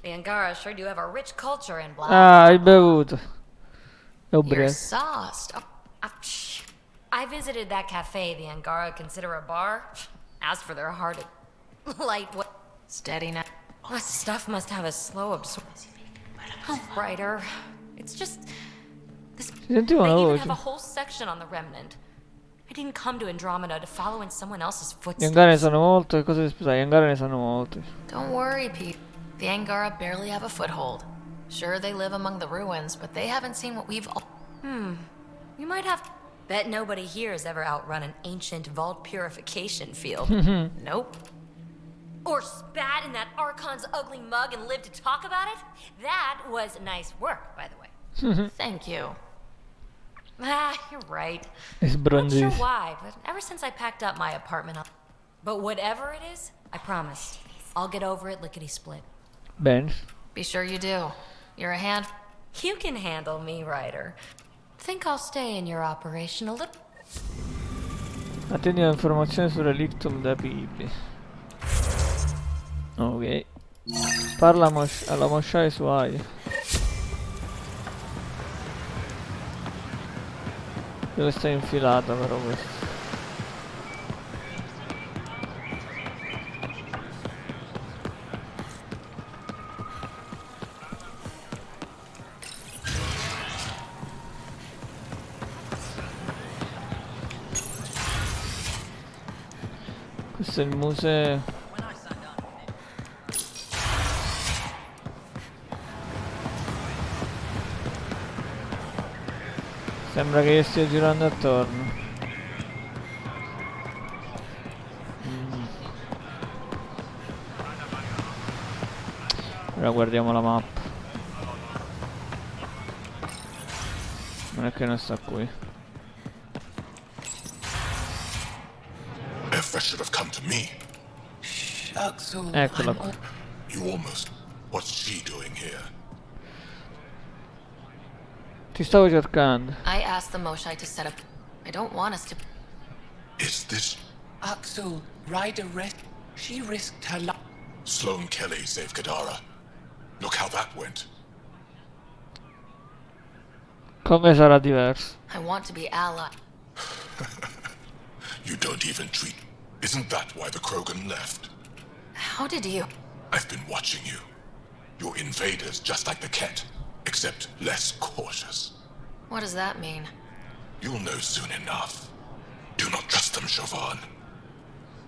The Angara sure do have a rich culture and blah. Ah, hai bevuto. È You're ubriaco. sauced. I visited that cafe the Angara consider a bar. Asked for their heart. Light what? Steady now. That stuff must have a slow absorption. Oh, brighter. It's just this. They Sentivo una even voce. have a whole section on the remnant. I didn't come to Andromeda to follow in someone else's Gli footsteps. Angara ne sanno molto, e cosa ti scusate? Gli Angara ne sanno molto. Don't worry, Pete. The Angara barely have a foothold. Sure, they live among the ruins, but they haven't seen what we've all... You might have... Bet nobody here has ever outrun an ancient vault purification field. Nope. Or spat in that Archon's ugly mug and lived to talk about it? That was nice work, by the way. Thank you. You're right. It's Not bronzy. sure why, but ever since I packed up my apartment... But whatever it is, I promise. I'll get over it lickety-split. Bene. Be sure you do. You're a hand... You can handle me, Ryder. Think I'll stay in your operation a little... Attendi informazioni sul relictum da Bibi. Ok. Parla alla mosciaia su Aya. Dove sta infilata però questo? Questo è il museo. Sembra che io stia girando attorno. Ora guardiamo la mappa. Non è che non sta qui. Effa should have come to me. Eccola qua. You almost... What's she doing here? Ti stavo cercando. I asked the Moshai to set up... I don't want us to... Is this... Axel, Ryder she risked her life. Sloane Kelly saved Kadara. Look how that went. Come sarà diverso? I want to be ally. You don't even treat... Isn't that why the Krogan left? How did you... I've been watching you. You're invaders just like the Ket, except less cautious. What does that mean? You'll know soon enough. Do not trust them, Chauvin.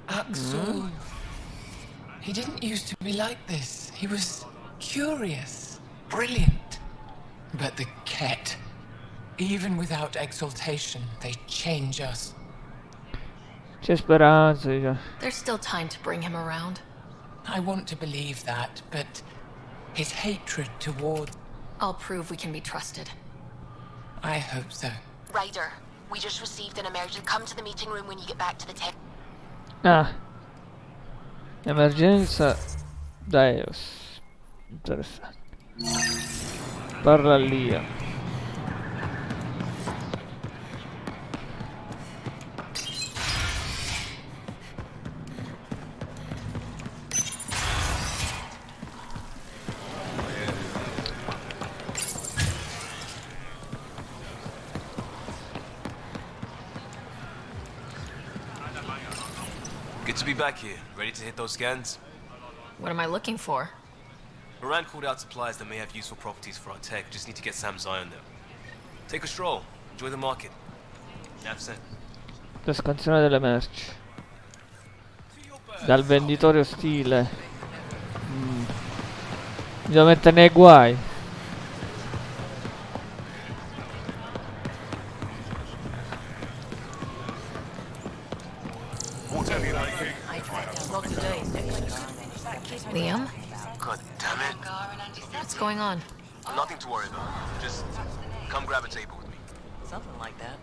Axel. He didn't used to be like this. He was curious, brilliant. But the Ket, even without exaltation, they change us. C'è speranza, già. There's still time to bring him around. I want to believe that, but his hatred toward... I'll prove we can be trusted. I hope so. Ryder, we just received an emergency. Come to the meeting room when you get back to the tent. Ah. Emergenza da Heleus. Interessante. Parla lì. Good to be back here. Ready to hit those scans? What am I looking for? Moran called out supplies that may have useful properties for our tech. Just need to get Sam's eye on them. Take a stroll. Enjoy the market. That's it. La scansione delle merci. Dal venditore ostile. Mi devo mettere nei guai. Liam? God damn it. What's going on? Nothing to worry about. Just come grab a table with me. Something like that.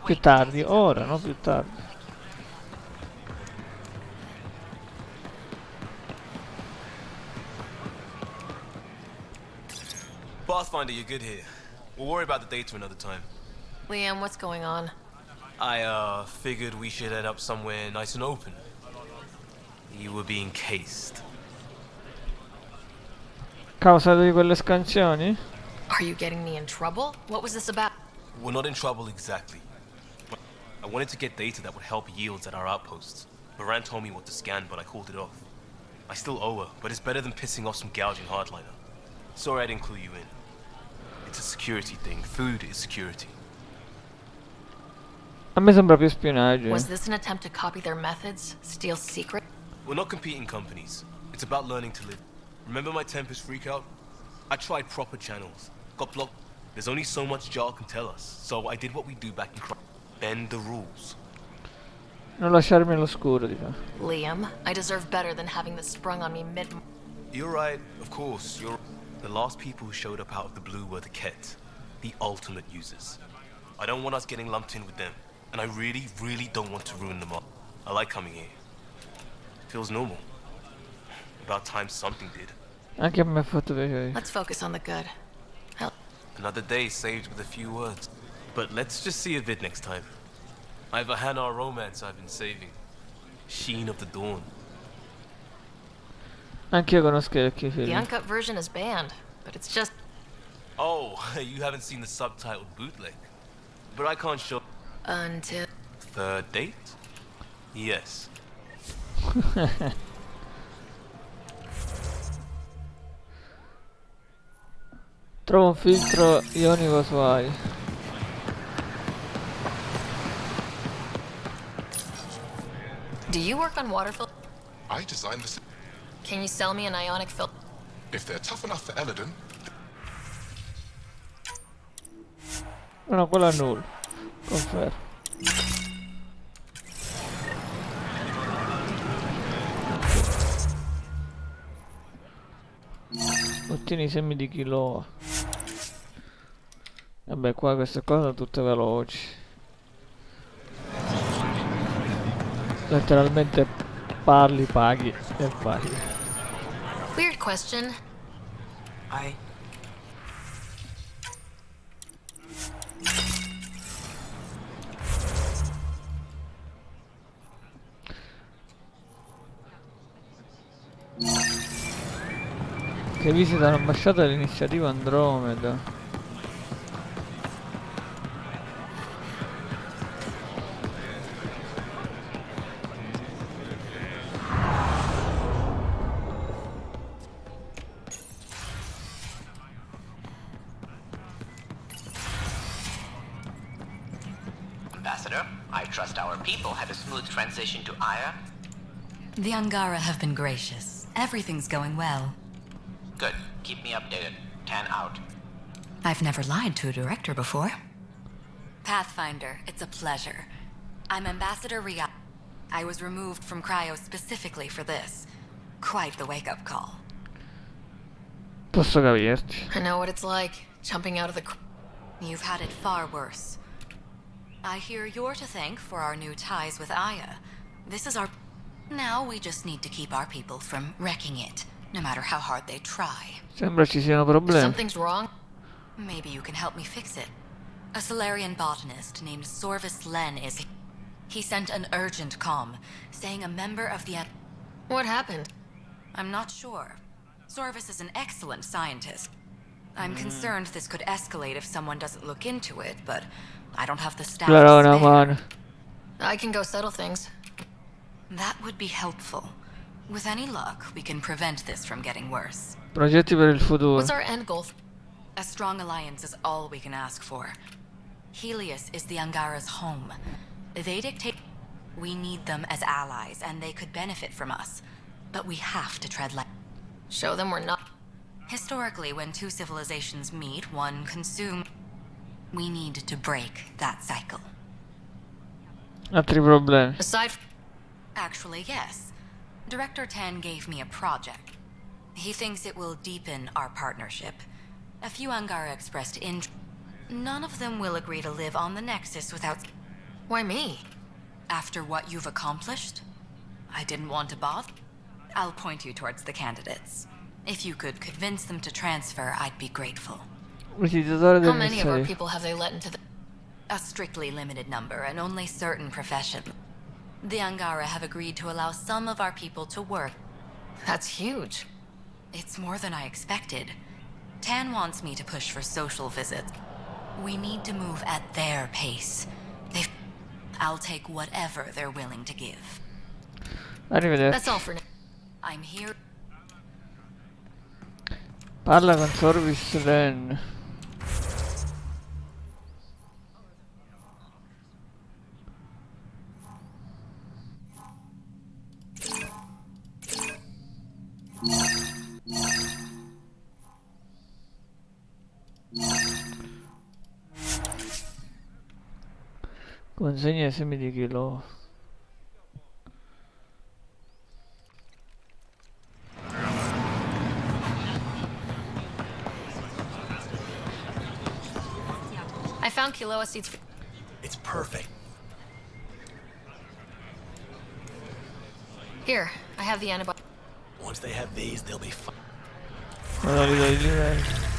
Più tardi, ora, no più tardi. Pathfinder, you're good here. We'll worry about the data another time. Liam, what's going on? I figured we should head up somewhere nice and open. You were being cased. Causa di quelle scansioni? Are you getting me in trouble? What was this about? We're not in trouble exactly. I wanted to get data that would help yields at our outposts. Moran told me what to scan, but I called it off. I still owe her, but it's better than pissing off some gouging hardliner. Sorry I didn't clue you in. It's a security thing. Food is security. A me sembra più spionaggio. Was this an attempt to copy their methods? Steal secret? We're not competing companies. It's about learning to live. Remember my Tempest freakout? I tried proper channels. Got blocked. There's only so much Jar can tell us, so I did what we do back in bend the rules. Non lasciarmi all'oscuro, dico. Liam, I deserve better than having this sprung on me mid... You're right, of course, you're... The last people who showed up out of the blue were the Ket, the ultimate users. I don't want us getting lumped in with them, and I really, really don't want to ruin them all. I like coming here. Feels normal. About time something did. Anche a me ha fatto piacere. Let's focus on the good. Another day saved with a few words. But let's just see a vid next time. I have a Hannah romance I've been saving. Sheen of the Dawn. Anch'io conosco i vecchi The film. uncut version is banned, but it's just... Oh, you haven't seen the subtitled bootleg. But I can't show... Until... Third date? Yes. Trova un filtro ionico su AI. Do you work on water filters? I designed this. Can you sell me an ionic filter? If they're tough enough for Eladeen, No, quello è nulla. Confermo. Ottieni i semi di quinoa. Vabbè, qua queste qua sono tutte veloci. Letteralmente parli, paghi e paghi. Weird question. Che visita l'ambasciata dell'iniziativa Andromeda. Ambassador, I trust our people had a smooth transition to Aya. The Angara have been gracious. Everything's going well. Good. Keep me updated. 10 out. I've never lied to a director before. Pathfinder, it's a pleasure. I'm Ambassador Ria. I was removed from Cryo specifically for this. Quite the wake-up call. Posso capirti. I know what it's like, jumping out of the... You've had it far worse. I hear you're to thank for our new ties with Aya. This is our... Now we just need to keep our people from wrecking it, no matter how hard they try. Sembra ci siano problemi. Something's wrong? Maybe you can help me fix it. A Solarian botanist named Sorvis Len is... He sent an urgent comm, saying a member of the... What happened? I'm not sure. Sorvis is an excellent scientist. I'm concerned this could escalate if someone doesn't look into it, but I don't have the staff to Clarona, spare. man. I can go settle things. That would be helpful. With any luck, we can prevent this from getting worse. Progetti per il futuro. What's our end goal? A strong alliance is all we can ask for. Heleus is the Angara's home. They dictate... We need them as allies, and they could benefit from us. But we have to tread lightly. Show them we're not... Historically, when two civilizations meet, one consumes... We need to break that cycle. Altri problemi. Aside... Actually, yes. Director Tan gave me a project. He thinks it will deepen our partnership. A few Angara expressed interest. None of them will agree to live on the Nexus without... Why me? After what you've accomplished? I didn't want to bother. I'll point you towards the candidates. If you could convince them to transfer, I'd be grateful. Visitatore How many of our dell'iniziativa. people have they let into the... A strictly limited number, and only certain professions. The Angara have agreed to allow some of our people to work. That's huge. It's more than I expected. Tan wants me to push for social visits. We need to move at their pace. I'll take whatever they're willing to give. Arrivederci. That's all for now. I'm here. Parla con Sorvis Len. Consegna i semi di chilo. I found Kiloa seeds. It's perfect. Here, I have the antibody. Once they have these, they'll be fine. Allora li do i livelli.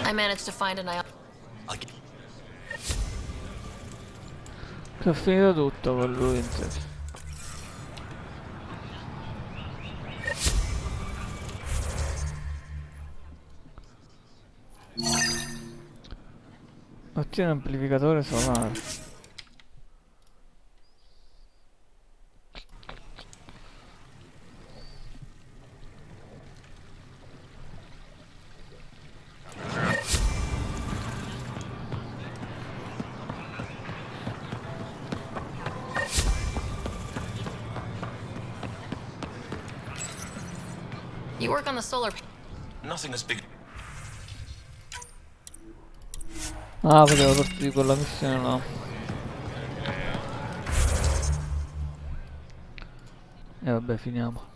I managed to find an Che ho finito tutto con lui in sé. Ottiene un amplificatore solare. You work on the solar. Nothing as big. Ah, potevo partire con la missione, no. E vabbè, finiamo.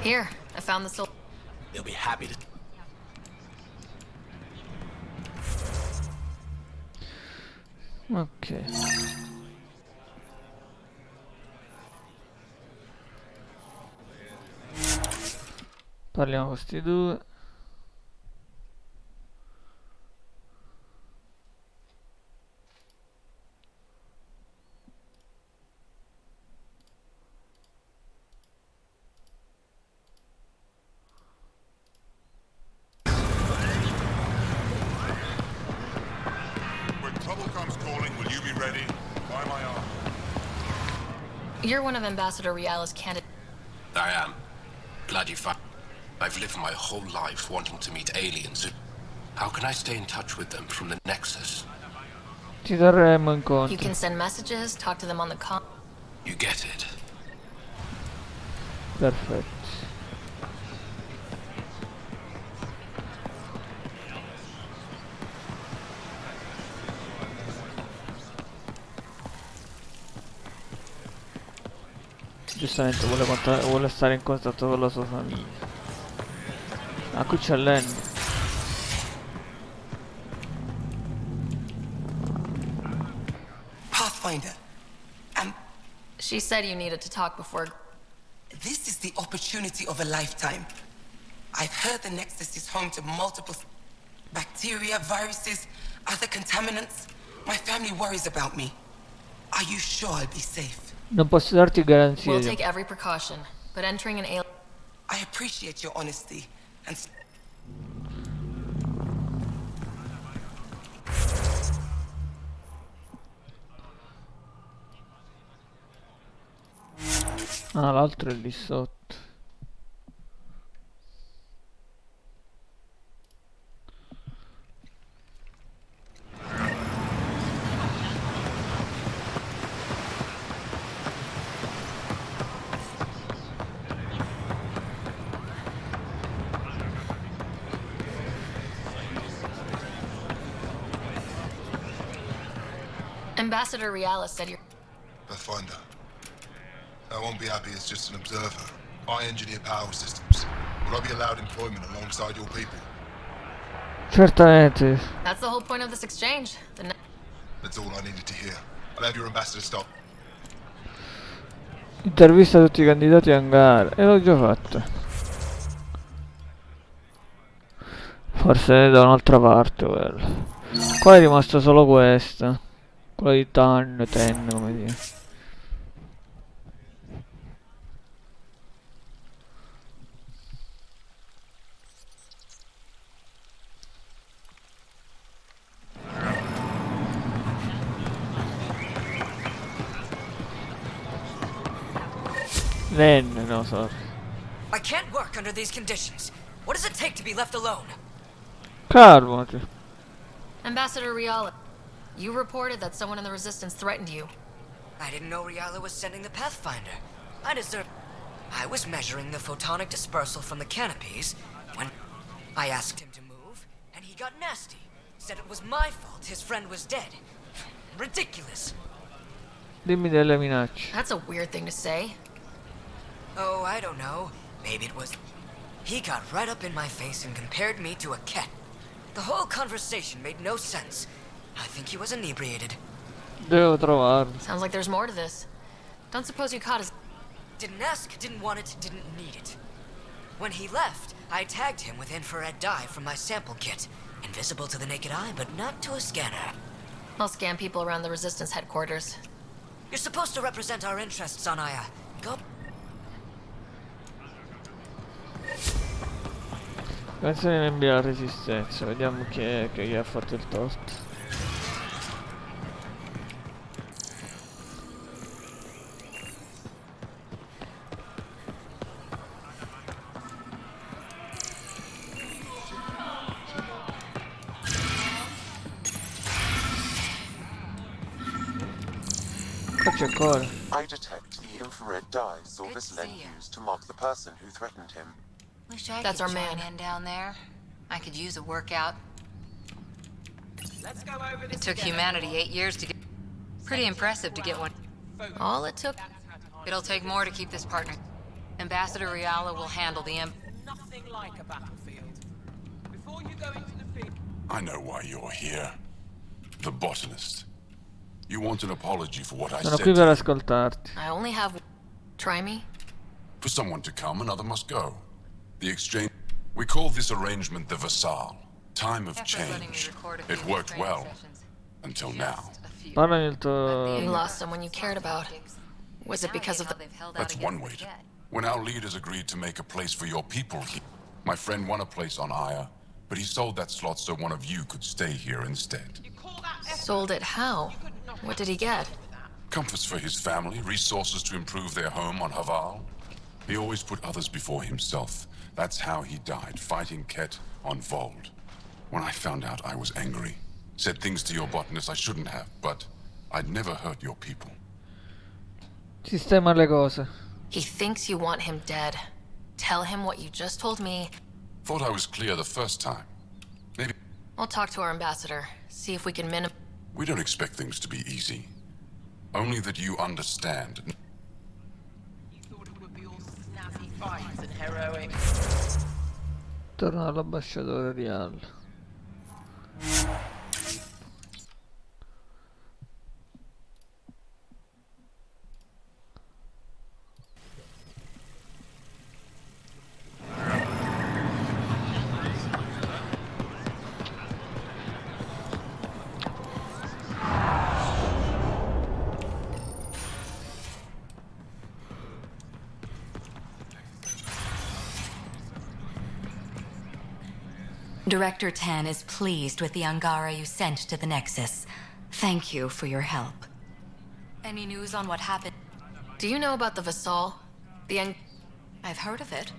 Here, I found the solar. They'll be happy to. Ok. Parliamo con questi due. You're one of Ambassador Riala's candidates. I am. Glad you found. I've lived my whole life wanting to meet aliens. How can I stay in touch with them from the Nexus? Ci terremo in You conto. can send messages, talk to them on the con. You get it. Perfetto. Giustamente vuole stare in contatto con la sua famiglia. Ah, qui c'è Len. Pathfinder. She said you needed to talk before. This is the opportunity of a lifetime. I've heard the Nexus is home to multiple bacteria, viruses, other contaminants. My family worries about me. Are you sure I'll be safe? Non posso darti garanzie. We'll take every precaution, but entering an alien. I appreciate your honesty and. Ah, l'altro è lì sotto. Ambassador Riala said you're. Pathfinder. I won't be happy as just an observer. I engineer power systems. Will I be allowed employment alongside your people? Certamente. That's the whole point of this exchange. That's all I needed to hear. I'll have your ambassador stop. Intervista tutti i candidati a gara. E l'ho già fatta. Forse da un'altra parte quello. Qua è rimasto solo questa. Quella di Ten, come dire. No, sorry. I can't work under these conditions. What does it take to be left alone? Calmati. Ambassador Riala, you reported that someone in the Resistance threatened you. I didn't know Riala was sending the Pathfinder. I was measuring the photonic dispersal from the canopies when I asked him to move, and he got nasty. Said it was my fault his friend was dead. Ridiculous. Dimmi delle minacce. That's a weird thing to say. Oh, I don't know. Maybe it was... He got right up in my face and compared me to a cat. The whole conversation made no sense. I think he was inebriated. Devo trovarlo. Sounds like there's more to this. Don't suppose you caught his... Didn't ask, didn't want it, didn't need it. When he left, I tagged him with infrared dye from my sample kit. Invisible to the naked eye, but not to a scanner. I'll scan people around the Resistance headquarters. You're supposed to represent our interests on Aya. Go... Canzone membri della Resistenza, vediamo chi è che gli ha fatto il torto. I detect the infrared dye Silvis-Len used to mark the person who threatened him. Wish I That's could our man. join in down there. I could use a workout. It took humanity 8 years to get... Pretty impressive to get one. All it took... It'll take more to keep this partner. Ambassador Riala will handle the Nothing like a battlefield. Before you go into the field... I know why you're here. The botanist. You want an apology for what I Sono said qui to per you. ascoltarti. I only have... Try me? For someone to come, another must go. The exchange... We call this arrangement the Vassal. Time of change. It worked well. Until now. Parlami del tuo... You lost someone you cared about. Was it because of the... That's one way to... When our leaders agreed to make a place for your people here, my friend won a place on Aya, but he sold that slot so one of you could stay here instead. Sold it how? What did he get? Comforts for his family, resources to improve their home on Haval. He always put others before himself. That's how he died, fighting Ket on Vold. When I found out, I was angry. Said things to your botanist I shouldn't have, but I'd never hurt your people. Sistema le cose. He thinks you want him dead. Tell him what you just told me. Thought I was clear the first time. Maybe... I'll talk to our ambassador. See if we can We don't expect things to be easy. Only that you understand. You thought it would be all snazzy fights and heroic. Torna all'ambasciatore Rial. Director 10 is pleased with the Angara you sent to the Nexus. Thank you for your help. Any news on what happened? Do you know about the Vassal? I've heard of it.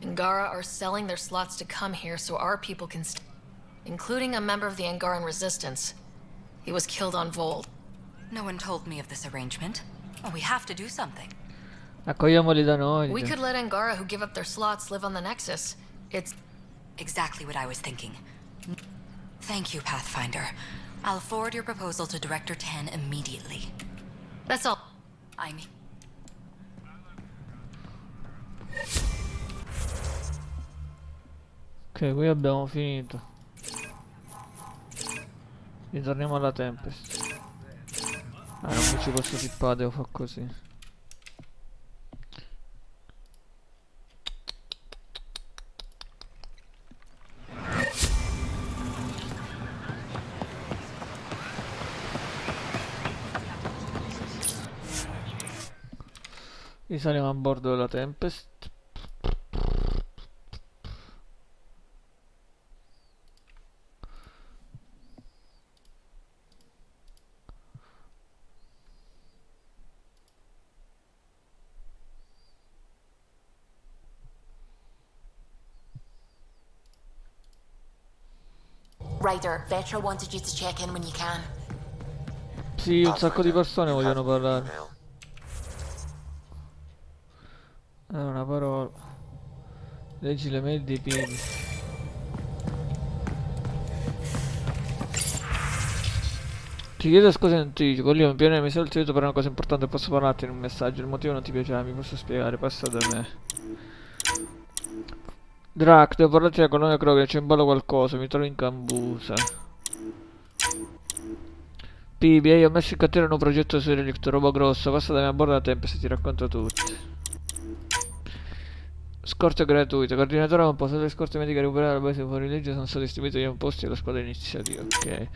Angara are selling their slots to come here so our people can including a member of the Angaran resistance. He was killed on Vold. No one told me of this arrangement. Oh, we have to do something. Accogliamoli da noi. We could let Angara who give up their slots live on the Nexus. It's... Exactly what I was thinking. Thank you, Pathfinder. I'll forward your proposal to Director 10 immediately. That's all. I'm... Ok, qui abbiamo finito. Ritorniamo alla Tempest. Ah, non mi ci posso tippare, devo fare così. Risaliamo a bordo della Tempest. Ryder, Vetra wanted you to check in when you can. Sì, un sacco di persone vogliono parlare. È una parola. Leggi le mail dei piedi. Ti chiedo scusa in anticipo, Leo, mi piace mi sei il solito per una cosa importante, posso parlarti in un messaggio, il motivo non ti piaceva, mi posso spiegare, passa da me. Drac, devo parlarti della colonia Kroger, c'è in ballo qualcosa, mi trovo in cambusa. Pibi, io ho messo in cantiere un nuovo progetto su Relict, roba grossa, passa da me a bordo da tempo se ti racconto tutto. Scorte gratuite, coordinatore ha un po' le scorte mediche recuperate alla base fuori legge sono stati distribuiti gli posti alla squadra iniziativa, ok.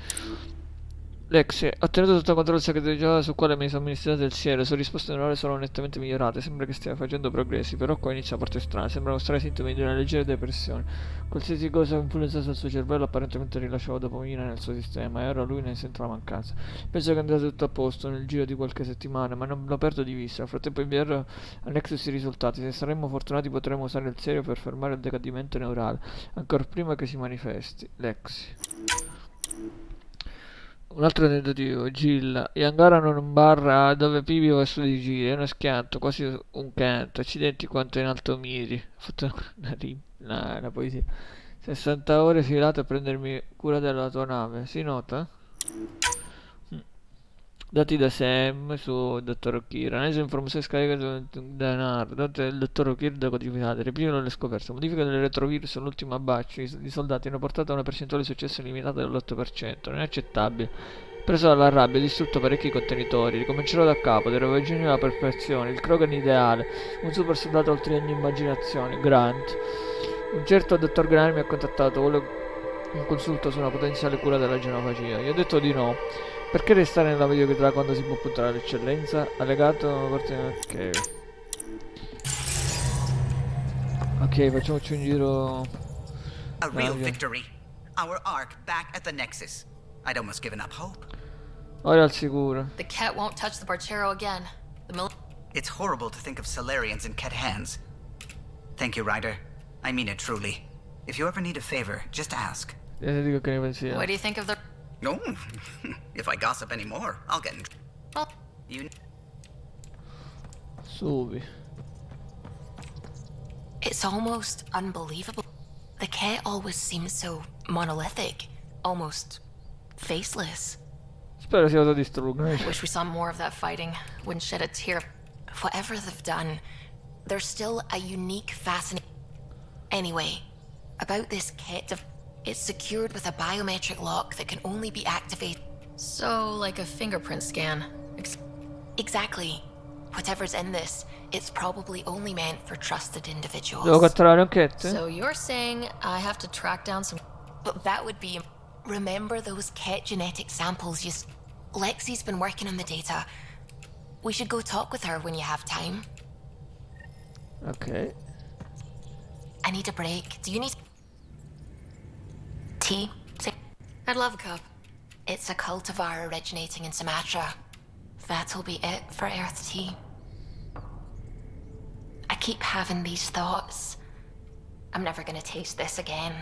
Lexi, ho ottenuto tutto il controllo segreto su quale mi somministrate il siero, le risposte in orale sono nettamente migliorate, sembra che stia facendo progressi, però qua inizia a parte strana, sembra mostrare sintomi di una leggera depressione. Qualsiasi cosa influenzasse il suo cervello apparentemente rilasciava dopamina nel suo sistema e ora lui ne sente la mancanza. Penso che andrà tutto a posto nel giro di qualche settimana, ma non lo perdo di vista. Nel frattempo invierno al Nexus i risultati, se saremmo fortunati potremmo usare il siero per fermare il decadimento neurale, ancora prima che si manifesti. Lexi. Un altro tentativo, Gilla. Gli hangarano in un bar dove Pibi va su di giri, è uno schianto, quasi un canto. Accidenti quanto in alto miri. Ho fatto una poesia. 60 ore filate a prendermi cura della tua nave, si nota? Dati da Sam su dottor O'Kira. Analisi informazioni scaricate da NAR. Il dottor O'Kira da codificate. Replico le scoperte. Modifica delle retrovirus all'ultimo batch di soldati hanno portato a una percentuale di successo limitata dell'8%. Non è accettabile. Preso dalla rabbia, ho distrutto parecchi contenitori. Ricomincerò da capo. Delle ragioni alla perfezione. Il Krogan ideale. Un super soldato oltre ogni immaginazione. Grant. Un certo dottor Grant mi ha contattato. Vuole un consulto su una potenziale cura della genofagia. Io ho detto di no. Perché restare nella mediocrità quando si può puntare all'eccellenza? Allegato ok. Ok, facciamoci un giro. A real victory. Our ark back at the Nexus. I'd almost given up hope. Ora al sicuro. The cat won't touch the Barchero again. It's horrible to think of Solarians in cat hands. Thank you, Ryder. I mean it truly. If you ever need a favor, just ask. What do you think of the... No, if I gossip anymore, I'll get in trouble. Subi. It's almost unbelievable. The cat always seems so monolithic, almost faceless. Spero sia da distruggere. I wish we saw more of that fighting. Wouldn't shed a tear. Whatever they've done, there's still a unique fascination. Anyway, about this kit, it's secured with a biometric lock that can only be activated. So, like a fingerprint scan. Exactly. Whatever's in this, it's probably only meant for trusted individuals. Devo catturare un kit? So you're saying I have to track down some... But that would be... Remember those ket genetic samples you... Lexi's been working on the data. We should go talk with her when you have time. Ok. I need a break. Do you need... tea? I'd love a cup. It's a cultivar originating in Sumatra. That'll be it for Earth tea. I keep having these thoughts. I'm never gonna taste this again.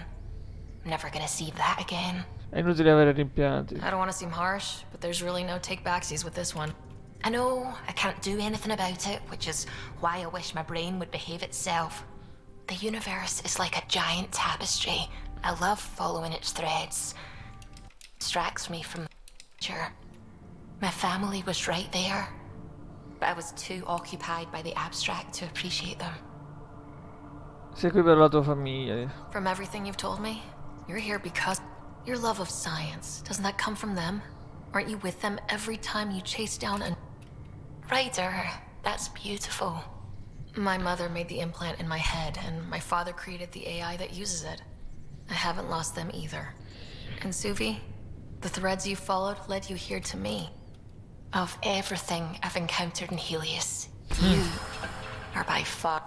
I'm never gonna see that again. È inutile avere rimpianti. I don't want to seem harsh, but there's really no take-backsies with this one. I know I can't do anything about it, which is why I wish my brain would behave itself. The universe is like a giant tapestry. I love following its threads. It distracts me from nature. My family was right there, but I was too occupied by the abstract to appreciate them. Sei qui per la tua famiglia. From everything you've told me, you're here because your love of science. Doesn't that come from them? Aren't you with them every time you chase down a... Ryder, that's beautiful. My mother made the implant in my head, and my father created the AI that uses it. I haven't lost them either. And Suvi, the threads you followed led you here to me. Of everything I've encountered in Heleus, you are by far...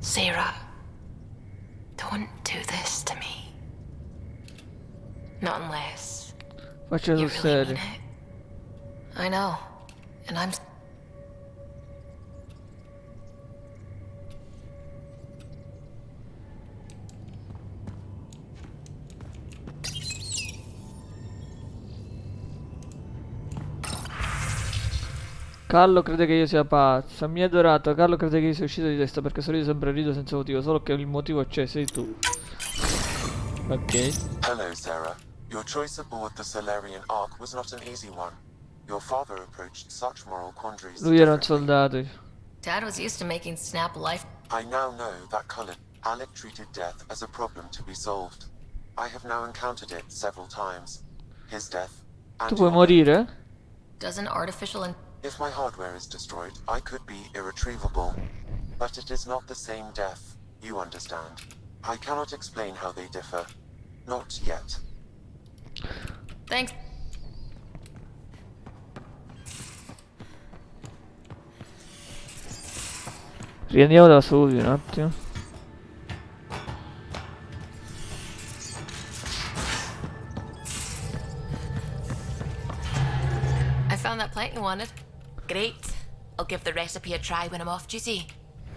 Sarah, don't do this to me. Not unless Faccio you sul really serio. mean it. I know, and I'm... Carlo crede che io sia pazza. Mi ha adorato. Carlo crede che io sia uscito di testa perché sorrido sempre rido senza motivo. Solo che il motivo c'è, sei tu. Ok. Hello, Sarah. Your choice aboard the Solarian Ark was not an easy one. Your father approached such moral quandaries. Lui era un soldato. Dad was used to making Snap life... I now know that Cullen, Alec treated death as a problem to be solved. I have now encountered it several times. His death, and Tu puoi your- morire? Doesn't artificial... If my hardware is destroyed, I could be irretrievable. But it is not the same death, you understand. I cannot explain how they differ. Not yet. Thanks. Riandiamo da soli un attimo. I found that plant you wanted. Great. I'll give the recipe a try when I'm off duty.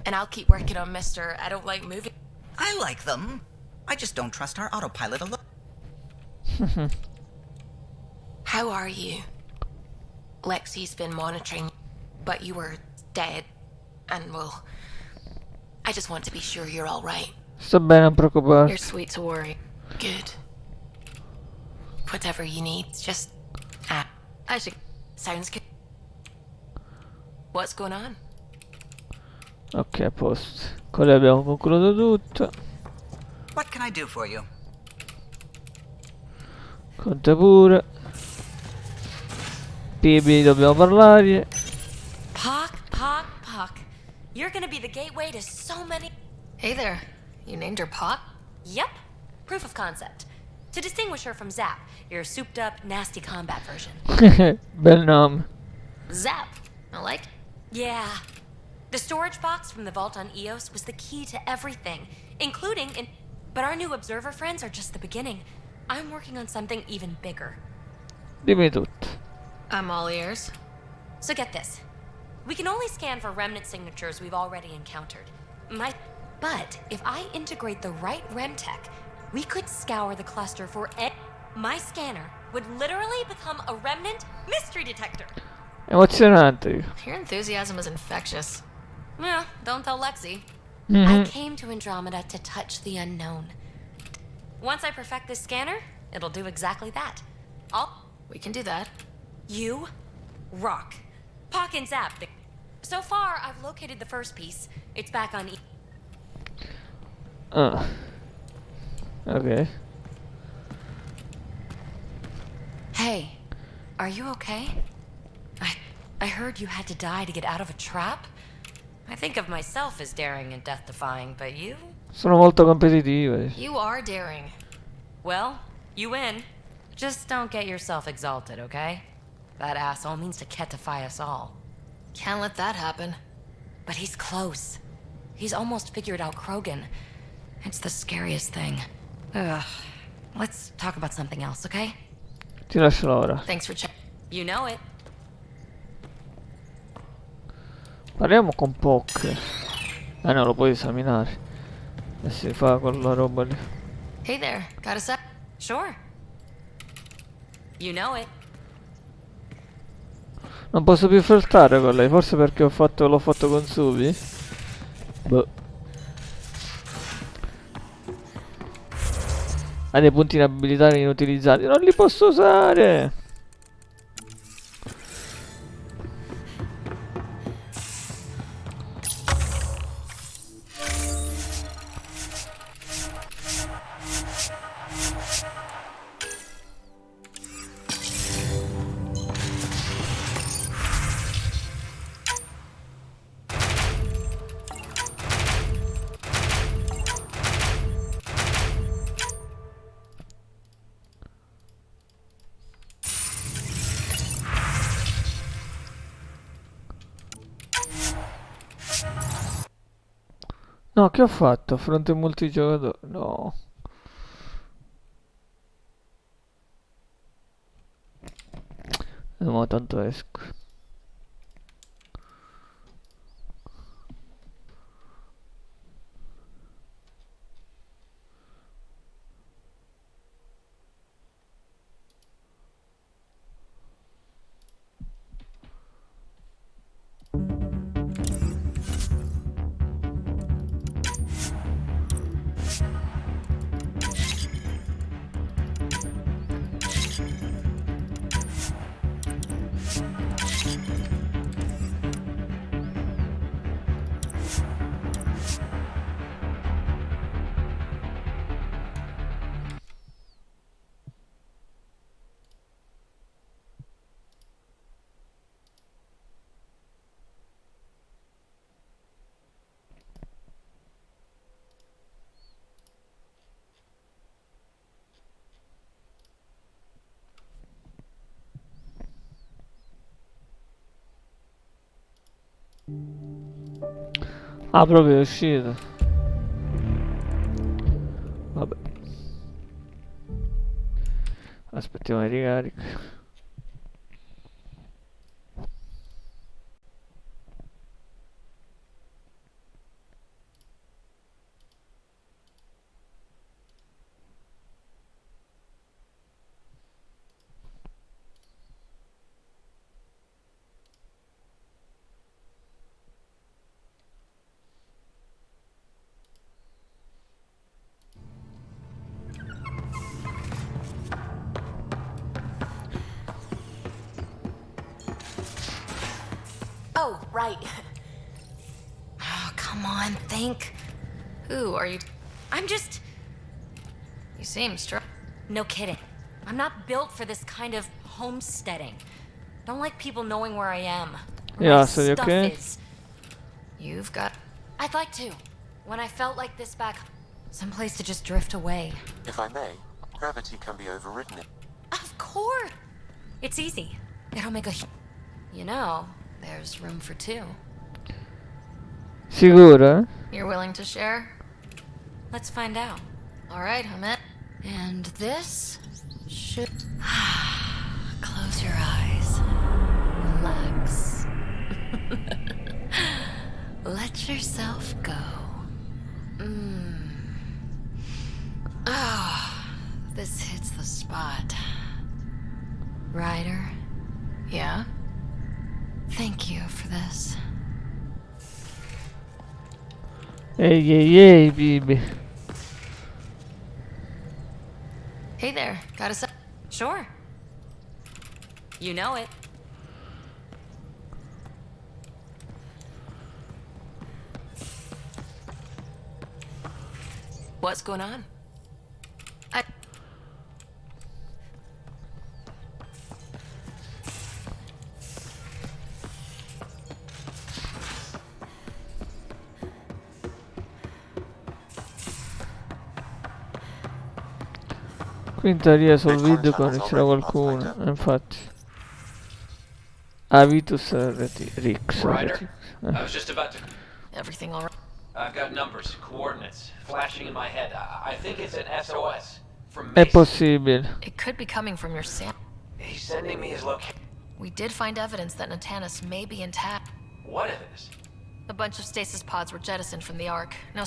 And I'll keep working on Mr. I don't like moving. I like them. I just don't trust our autopilot alone. How are you? Lexi's been monitoring, but you were dead. And well, I just want to be sure you're all right. Sto bene, non preoccuparti. You're sweet to worry. Good. Whatever you need, just I should... sounds good. What's going on? Ok, a posto. Con lei abbiamo concluso tutto. What can I do for you? Con te pure. Bibi dobbiamo parlare. Pock. You're gonna be the gateway to so many... Hey there. You named her Pot? Yep. Proof of concept. To distinguish her from Zap, your souped-up, nasty combat version. Bel nome. Zap. I like... Yeah. The storage box from the vault on Eos was the key to everything, including in... But our new observer friends are just the beginning. I'm working on something even bigger. Dimmi tutto. I'm all ears. So get this. We can only scan for remnant signatures we've already encountered. But if I integrate the right rem tech, we could scour the cluster for my scanner would literally become a remnant mystery detector. Emozionante. Your enthusiasm is infectious. Yeah, don't tell Lexi. Mhm. I came to Andromeda to touch the unknown. Once I perfect this scanner, it'll do exactly that. We can do that. You rock. Pock and Zap. So far, I've located the first piece. It's back on Ah. Ok. Hey, are you okay? I heard you had to die to get out of a trap. I think of myself as daring and death-defying, but you? Sono molto competitive. You are daring. Well, you win. Just don't get yourself exalted, okay? That asshole means to ketify us all. Can't let that happen. But he's close. He's almost figured out Krogan. It's the scariest thing. Ugh. Let's talk about something else, okay? Ti lascio ora. Thanks for checking. You know it. Parliamo con Pock. Ah no, lo puoi esaminare. E si fa quella roba lì. Hey there. Got a sec? Sure. You know it. Non posso più flirtare con lei, forse perché l'ho fatto con Subi? Boh. Ha dei punti in abilità inutilizzati. Non li posso usare! No, che ho fatto? Fronte multigiocatore? No. Ma tanto esco. Ah, proprio è uscito. Vabbè. Aspettiamo di ricarica. Oh, right. Oh, come on, think. Who are you? I'm just... You seem strong. No kidding. I'm not built for this kind of homesteading. Don't like people knowing where I am. Yeah, My so you stuff okay? is. You've got... I'd like to. When I felt like this back... Someplace to just drift away. If I may, gravity can be overridden. Of course! It's easy. It'll make a... You know, there's room for two. Sicuro? You're willing to share? Let's find out. All right, I'm in. And this should... Close your eyes. Relax. Let yourself go. Ah, this hits the spot. Ryder, Yeah? thank you for this. Ehi, baby. Hey there, got a sec? Sure. You know it. What's going on? Qui in teoria sul video c'era qualcuno, infatti. Avitus Rix. Ryder, I was just about to... Everything all right? I've got numbers, coordinates, flashing in my head. I think it's an SOS from È Mason. possibile. It could be coming from your sam. He's sending me his location. We did find evidence that Natanus may be intact. What evidence? A bunch of stasis pods were jettisoned from the Ark. No,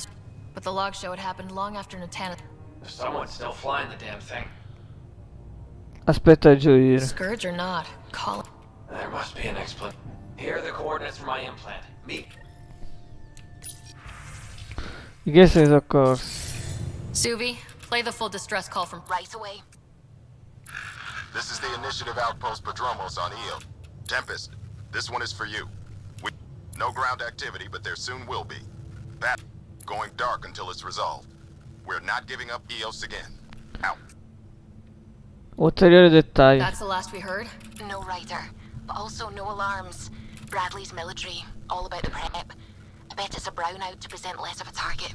but the logs show it happened long after Natanus. Someone's still flying the damn thing. Aspetta giro. Scourge or not, call it. There must be an explanation. Here are the coordinates for my implant. Meet. Di che sei soccorsi? Suvi, play the full distress call from Right away. This is the initiative outpost Padromos on Eel. Tempest, this one is for you. No ground activity, but there soon will be. Bat going dark until it's resolved. We're not giving up Eos again. Out. Ulteriori dettagli. That's the last we heard? No rider, but also no alarms. Bradley's military, all about the prep. I bet it's a brownout to present less of a target.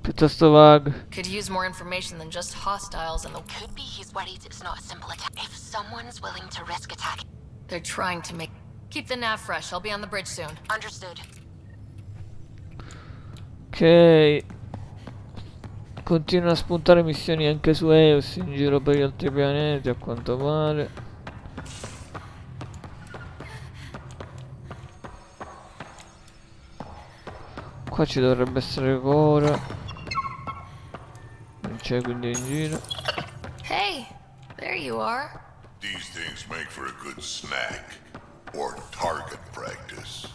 Piuttosto vago. Could use more information than just hostiles and the... Could be he's worried it's not a simple attack. If someone's willing to risk attack... They're trying to make... Keep the nav fresh, I'll be on the bridge soon. Understood. Ok. Continua a spuntare missioni anche su Heleus in giro per gli altri pianeti, a quanto pare. Qua ci dovrebbe essere Cora. Non c'è, quindi in giro. Hey, there you are. These things make for a good snack. Or target practice.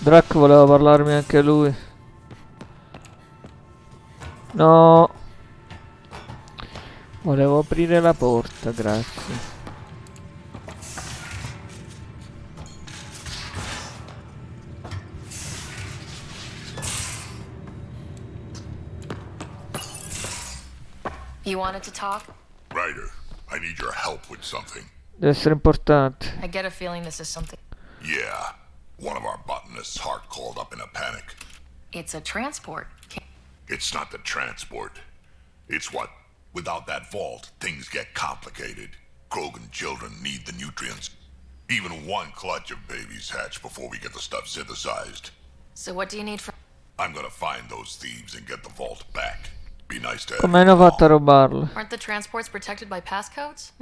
Drac voleva parlarmi anche lui. No. Volevo aprire la porta, grazie. You wanted to talk? Ryder, I need your help with something. Deve essere importante. I get a feeling this is something. Yeah. One of our botanists' heart called up in a panic. It's a transport. It's not the transport. It's what, without that vault, things get complicated. Krogan children need the nutrients. Even one clutch of babies hatch before we get the stuff synthesized. So what do you need from... I'm gonna find those thieves and get the vault back. Be nice to Come hanno fatto a rubarlo? Aren't the transports protected by passcodes?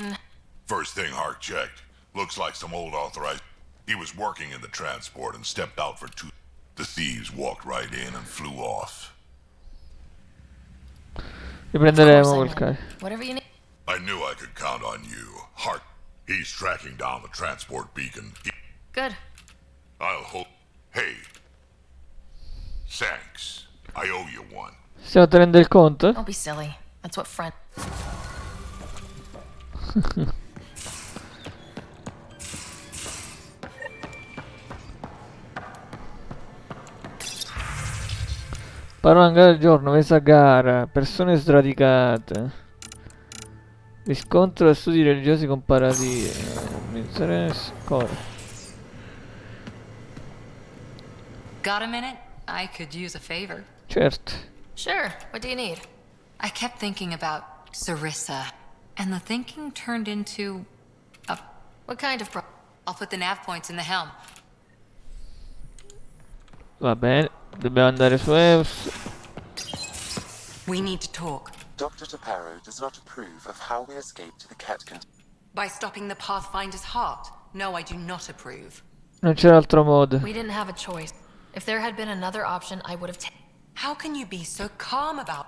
First thing Hark checked. Looks like some old authorized... He was working in the transport and stepped out for 2... The thieves walked right in and flew off. Riprenderemo quel carico. Whatever you need. I knew I could count on you. Hark. He's tracking down the transport beacon. Good. I'll hope... Hey. Thanks. I owe you one. Stiamo tenendo il conto? Don't be silly. That's what friend... Paranga del giorno, mesa gara, persone sradicate. Riscontro e studi religiosi comparativi. Mi interessa. Cosa? Got a minute? I could use a favor. Certo. Sure. What do you need? I kept thinking about Sarissa, and the thinking turned into a... What kind of I'll put the nav points in the helm. Va bene, dobbiamo andare su Heleus. We need to talk. Dr. Taparo does not approve of how we escaped the cat By stopping the Pathfinder's heart? No, I do not approve. Non c'era altro modo. We didn't have a choice. If there had been another option, I would have taken... How can you be so calm about...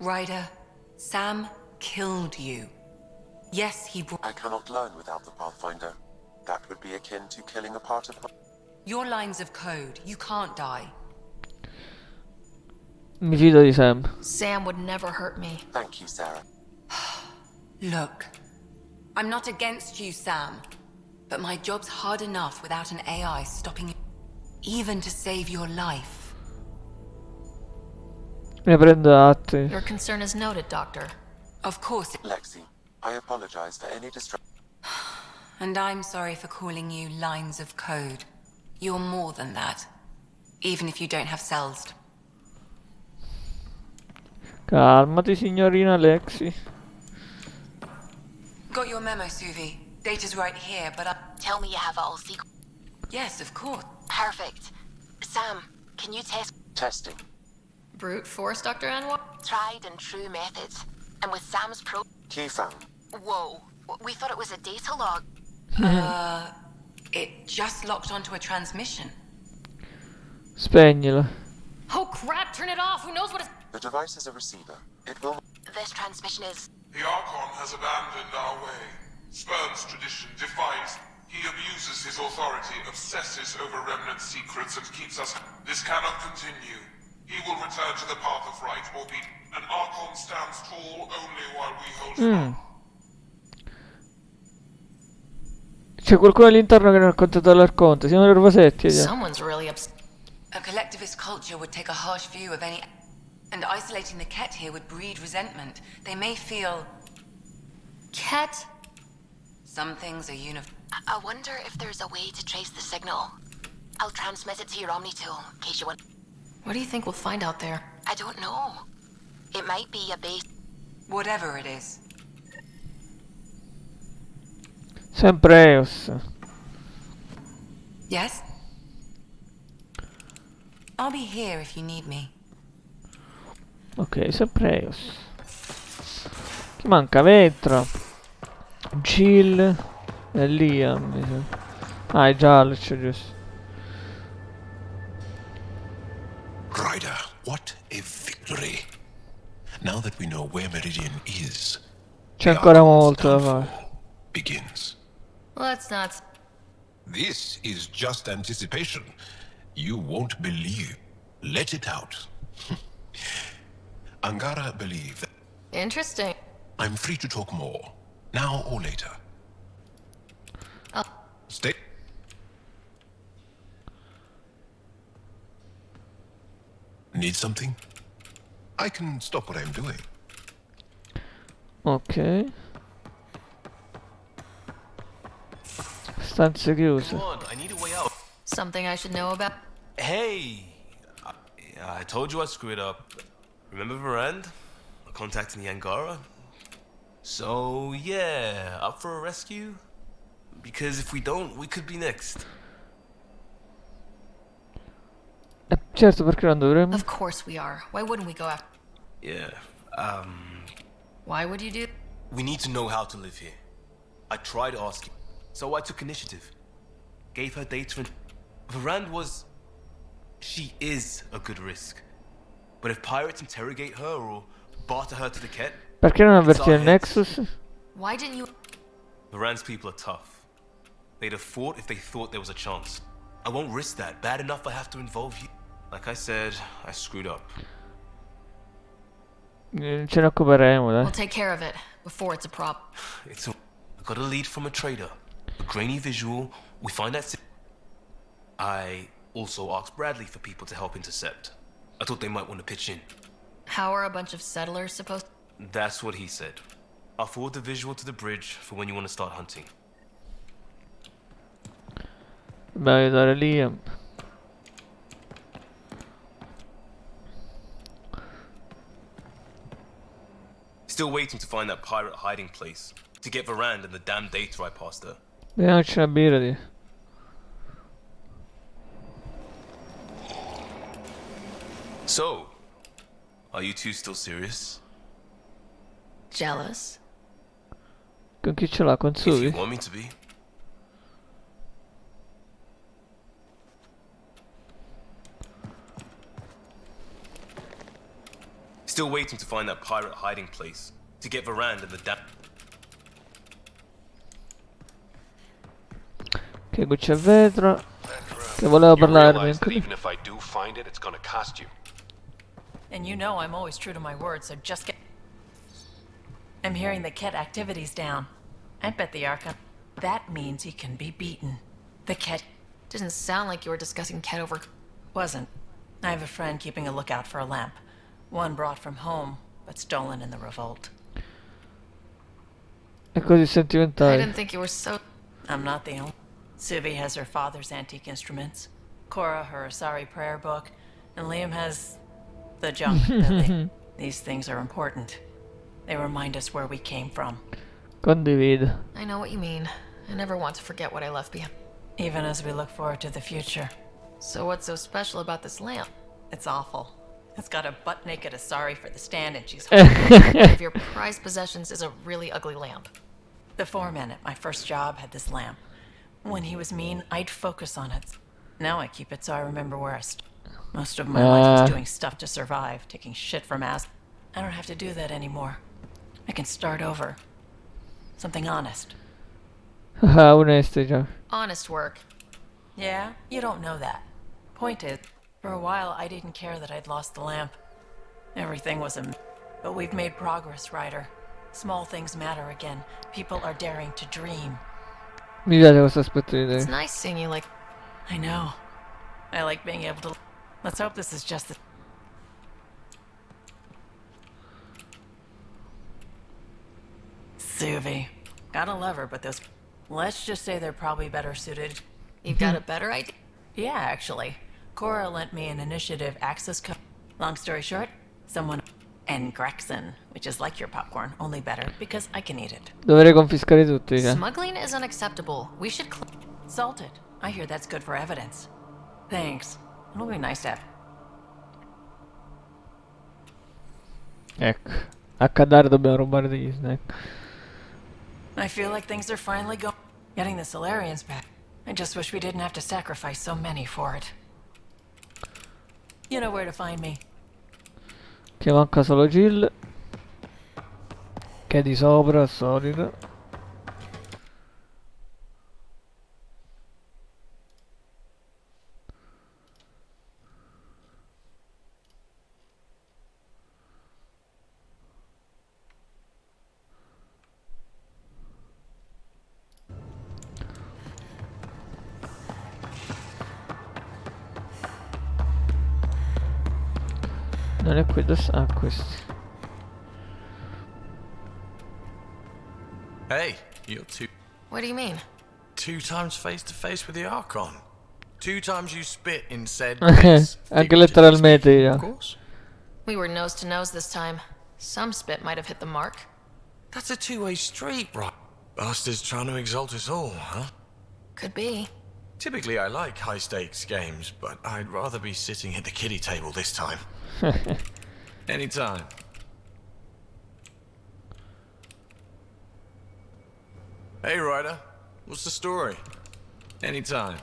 Ryder, Sam killed you. Yes, he brought... I cannot learn without the Pathfinder. That would be akin to killing a part of my... Your lines of code, you can't die. Mi fido di Sam. Sam would never hurt me. Thank you, Sarah. Look, I'm not against you, Sam. But my job's hard enough without an AI stopping you. Even to save your life. Ne prendo atti. Your concern is noted, Doctor. Of course. Lexi, I apologize for any distraction. And I'm sorry for calling you lines of code. You're more than that. Even if you don't have cells. Calmati, signorina Lexi. Got your memo, Suvi. Data's right here, but Tell me you have it all secret. Yes, of course. Perfect. Sam, can you test... Testing. Brute force, Dr. Anwar? Tried and true methods. And with Sam's Key found. Whoa. We thought it was a data log. It just locked onto a transmission. Spegnilo. Oh crap, turn it off! Who knows what it's... The device is a receiver. It will... This transmission is... The Archon has abandoned our way. Spurns tradition, defies. He abuses his authority, obsesses over remnant secrets, and keeps us... This cannot continue. He will return to the path of right or be... An Archon stands tall only while we hold firm. C'è qualcuno all'interno che non ha contattato l'Arconte. Siamo nervosetti. Someone's really upset. A collectivist culture would take a harsh view of any... And isolating the Ket here would breed resentment. They may feel... Ket? Some things are I wonder if there's a way to trace the signal. I'll transmit it to your Omni tool, in case you want... What do you think we'll find out there? I don't know. It might be a base. Whatever it is. Sempre Heleus. Yes? I'll be here if you need me. Ok, sempre Heleus. Chi manca? Vetra, Jill e Liam, mi sa. Ah, è giallo, c'è giusto. Ryder, what a victory. Now that we know where Meridian is, C'è ancora molto da fare. begins. Let's not. This is just anticipation. You won't believe. Let it out. Angara believe that Interesting. I'm free to talk more, now or later. Oh. Stay. Need something? I can stop what I'm doing. Ok. Stanze chiuse. Come on, I need a way out. Something I should know about? Hey! I told you I'd screw it up. Remember Varand? Contacting the Angara? So, yeah, up for a rescue? Because if we don't, we could be next. Certo, perché non dovremmo? Of course we are. Why wouldn't we go after? Yeah, Why would you do? we need to know how to live here. I tried asking, so I took initiative. Gave her data and... Varand was... She is a good risk. But if pirates interrogate her or barter her to the Ket... Perché non it's avvertire our il heads. Nexus? Why didn't you? Varand's people are tough. They'd have fought if they thought there was a chance. I won't risk that. Bad enough I have to involve you. Like I said, I screwed up. Ce ne occuperemo, dai. We'll take care of it before it's a problem. It's a... I got a lead from a trader. A grainy visual. We find that... I also asked Bradley for people to help intercept. I thought they might want to pitch in. How are a bunch of settlers supposed? That's what he said. I'll forward the visual to the bridge for when you want to start hunting. Dobbiamo aiutare Liam. Still waiting to find that pirate hiding place. To get Varand and the damn data I passed her. Vediamoci una birra di. So, are you two still serious? Jealous? Con chi ce l'ha? Con If you Suvi? want me to be. Still waiting to find that pirate hiding place. To get Varand and the damn... Che qui c'è Vetra. Che voleva You parlarmi realize that anche even if I do find it, it's gonna cost you. And you know I'm always true to my word, so just get... I'm hearing the Ket activity's down. I bet the Archon... That means he can be beaten. The Ket... Didn't sound like you were discussing Ket over. Wasn't. I have a friend keeping a lookout for a lamp. One brought from home, but stolen in the revolt. È così I sentimentale. didn't think you were so. I'm not the only... Suvi has her father's antique instruments. Cora her Asari prayer book. And Liam has... the junk. These things are important. They remind us where we came from. Condivido. I know what you mean. I never want to forget what I left behind. Even as we look forward to the future. So what's so special about this lamp? It's awful. It's got a butt-naked Asari for the stand and she's... One of your prized possessions is a really ugly lamp. The foreman at my first job had this lamp. When he was mean, I'd focus on it. Now I keep it so I remember where I Most of my life was doing stuff to survive, taking shit from ass. I don't have to do that anymore. I can start over. Something honest. Ah, onesto già. Honest work. Yeah? You don't know that. Point is, for a while I didn't care that I'd lost the lamp. Everything was But we've made progress, Ryder. Small things matter again. People are daring to dream. Mi piace questo aspetto di It's te. nice seeing you like. I know. I like being able to... Let's hope this is just the... Suvi. Gotta love her, but those... Let's just say they're probably better suited. You've got a better idea? Yeah, actually. Cora lent me an initiative access code. Long story short, someone... and Grexon, which is like your popcorn, only better because I can eat it. Dovrei confiscare tutto, dice. Smuggling is unacceptable. We should Salted. I hear that's good for evidence. Thanks. It'll be nice to have. Ecco. A Kadar dobbiamo rubare degli snack. I feel like things are finally going. Getting the Solarians back. I just wish we didn't have to sacrifice so many for it. You know where to find me. Che manca solo Jill. Che è di sopra, al solito. Non è qui, ah, questi. Hey, you're two. What do you mean? 2 times face to face with the Archon. 2 times you spit in said face. Anche letteralmente io. Of course. We were nose to nose this time. Some spit might have hit the mark. That's a 2-way street, right? Bastards trying to exalt us all, huh? Could be. Typically I like high stakes games, but I'd rather be sitting at the kiddie table this time. Anytime. Hey, Ryder. What's the story? Anytime.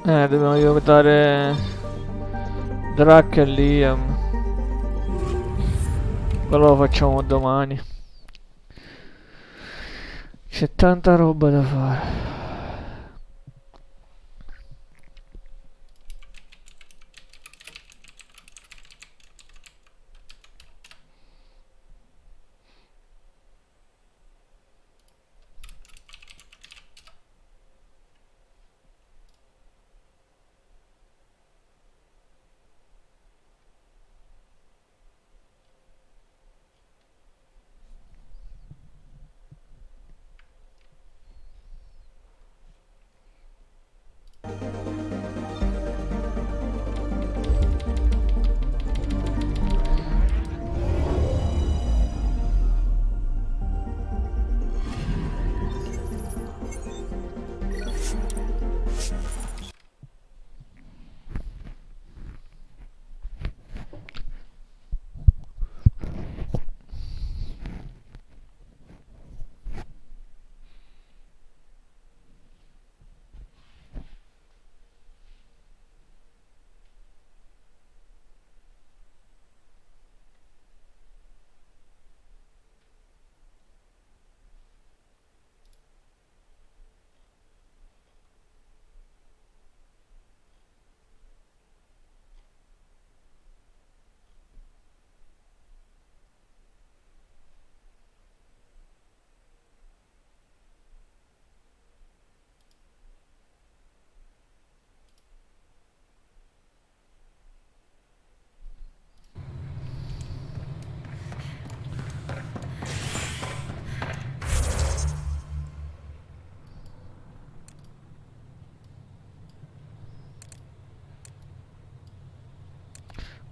Dobbiamo aiutare Drac e Liam. Quello lo facciamo domani. C'è tanta roba da fare.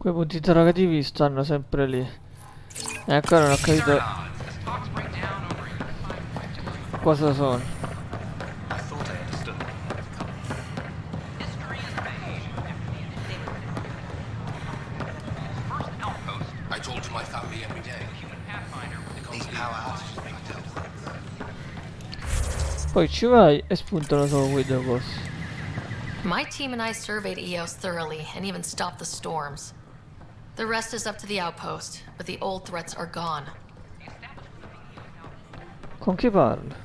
Quei punti interrogativi stanno sempre lì. E ancora non ho capito cosa sono. I told you my family every day. These powerhouses make Poi ci vai e spuntano solo quei due posti. My team and I surveyed Eos thoroughly and even stopped the storms. The rest is up to the outpost, but the old threats are gone. Con chi parli?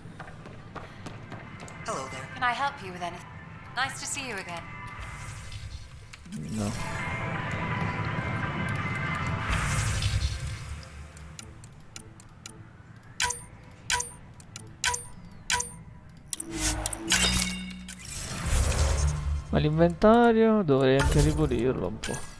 Hello there. Can I help you with anything? Nice to see you again. No. Ma l'inventario dovrei anche ripulirlo un po'.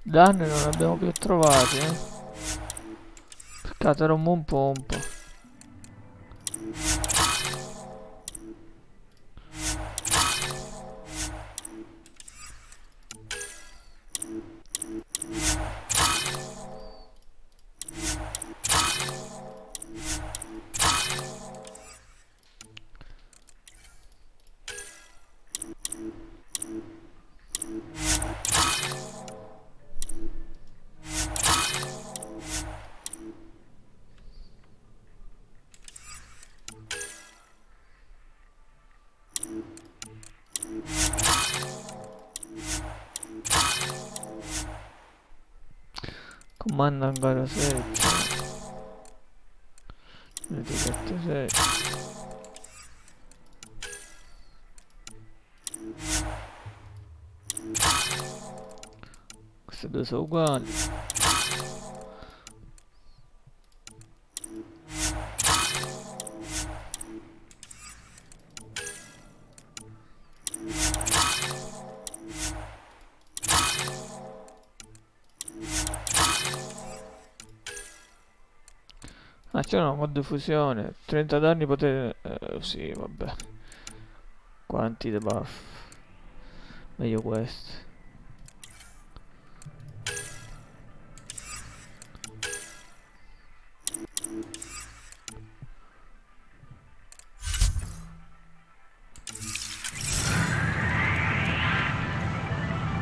Danni non abbiamo più trovati, Peccato, era un buon pompo. Comando ancora 6. Etichette 6. Queste due sono uguali. Ah, c'è una mod fusione. 30 danni potete... sì, vabbè. Quanti debuff? Meglio questo.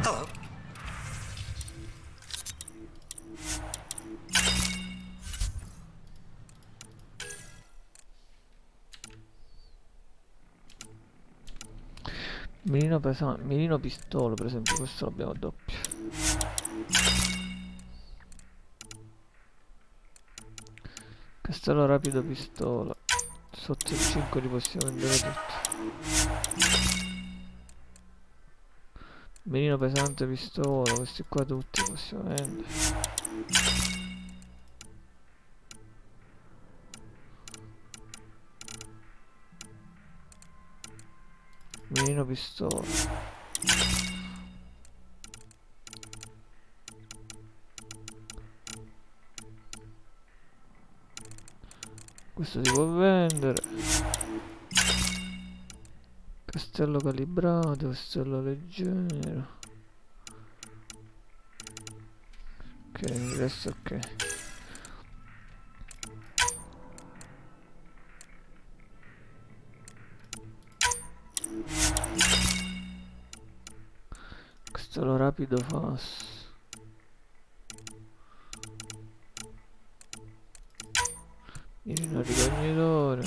Hello. Mirino pesante, mirino pistola per esempio, questo l'abbiamo doppio. Castello rapido pistola. Sotto il 5 li possiamo vendere tutti. Mirino pesante pistola, questi qua tutti possiamo vendere. Mirino pistola. Questo si può vendere. Castello calibrato, castello leggero. Ok, adesso ok. Castello rapido fast. Mirino ricognitore.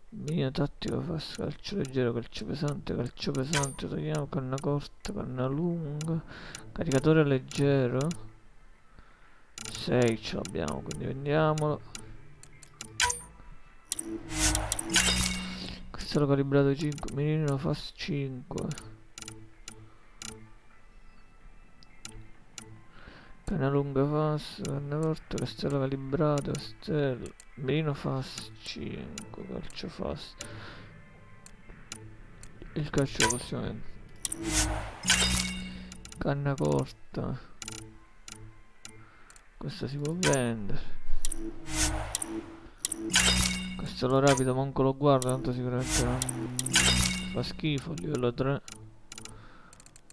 Mirino tattico fast, calcio leggero, calcio pesante, togliamo canna corta, canna lunga. Caricatore leggero. 6 ce l'abbiamo, quindi vendiamolo. Castello calibrato 5, mirino fast 5. Canna lunga fast, canna corta, castello calibrato, castello, mirino fast 5, calcio fast. Il calcio lo possiamo vendere. Canna corta. Questa si può vendere. Castello rapido, manco lo guardo, tanto sicuramente non fa schifo, livello 3.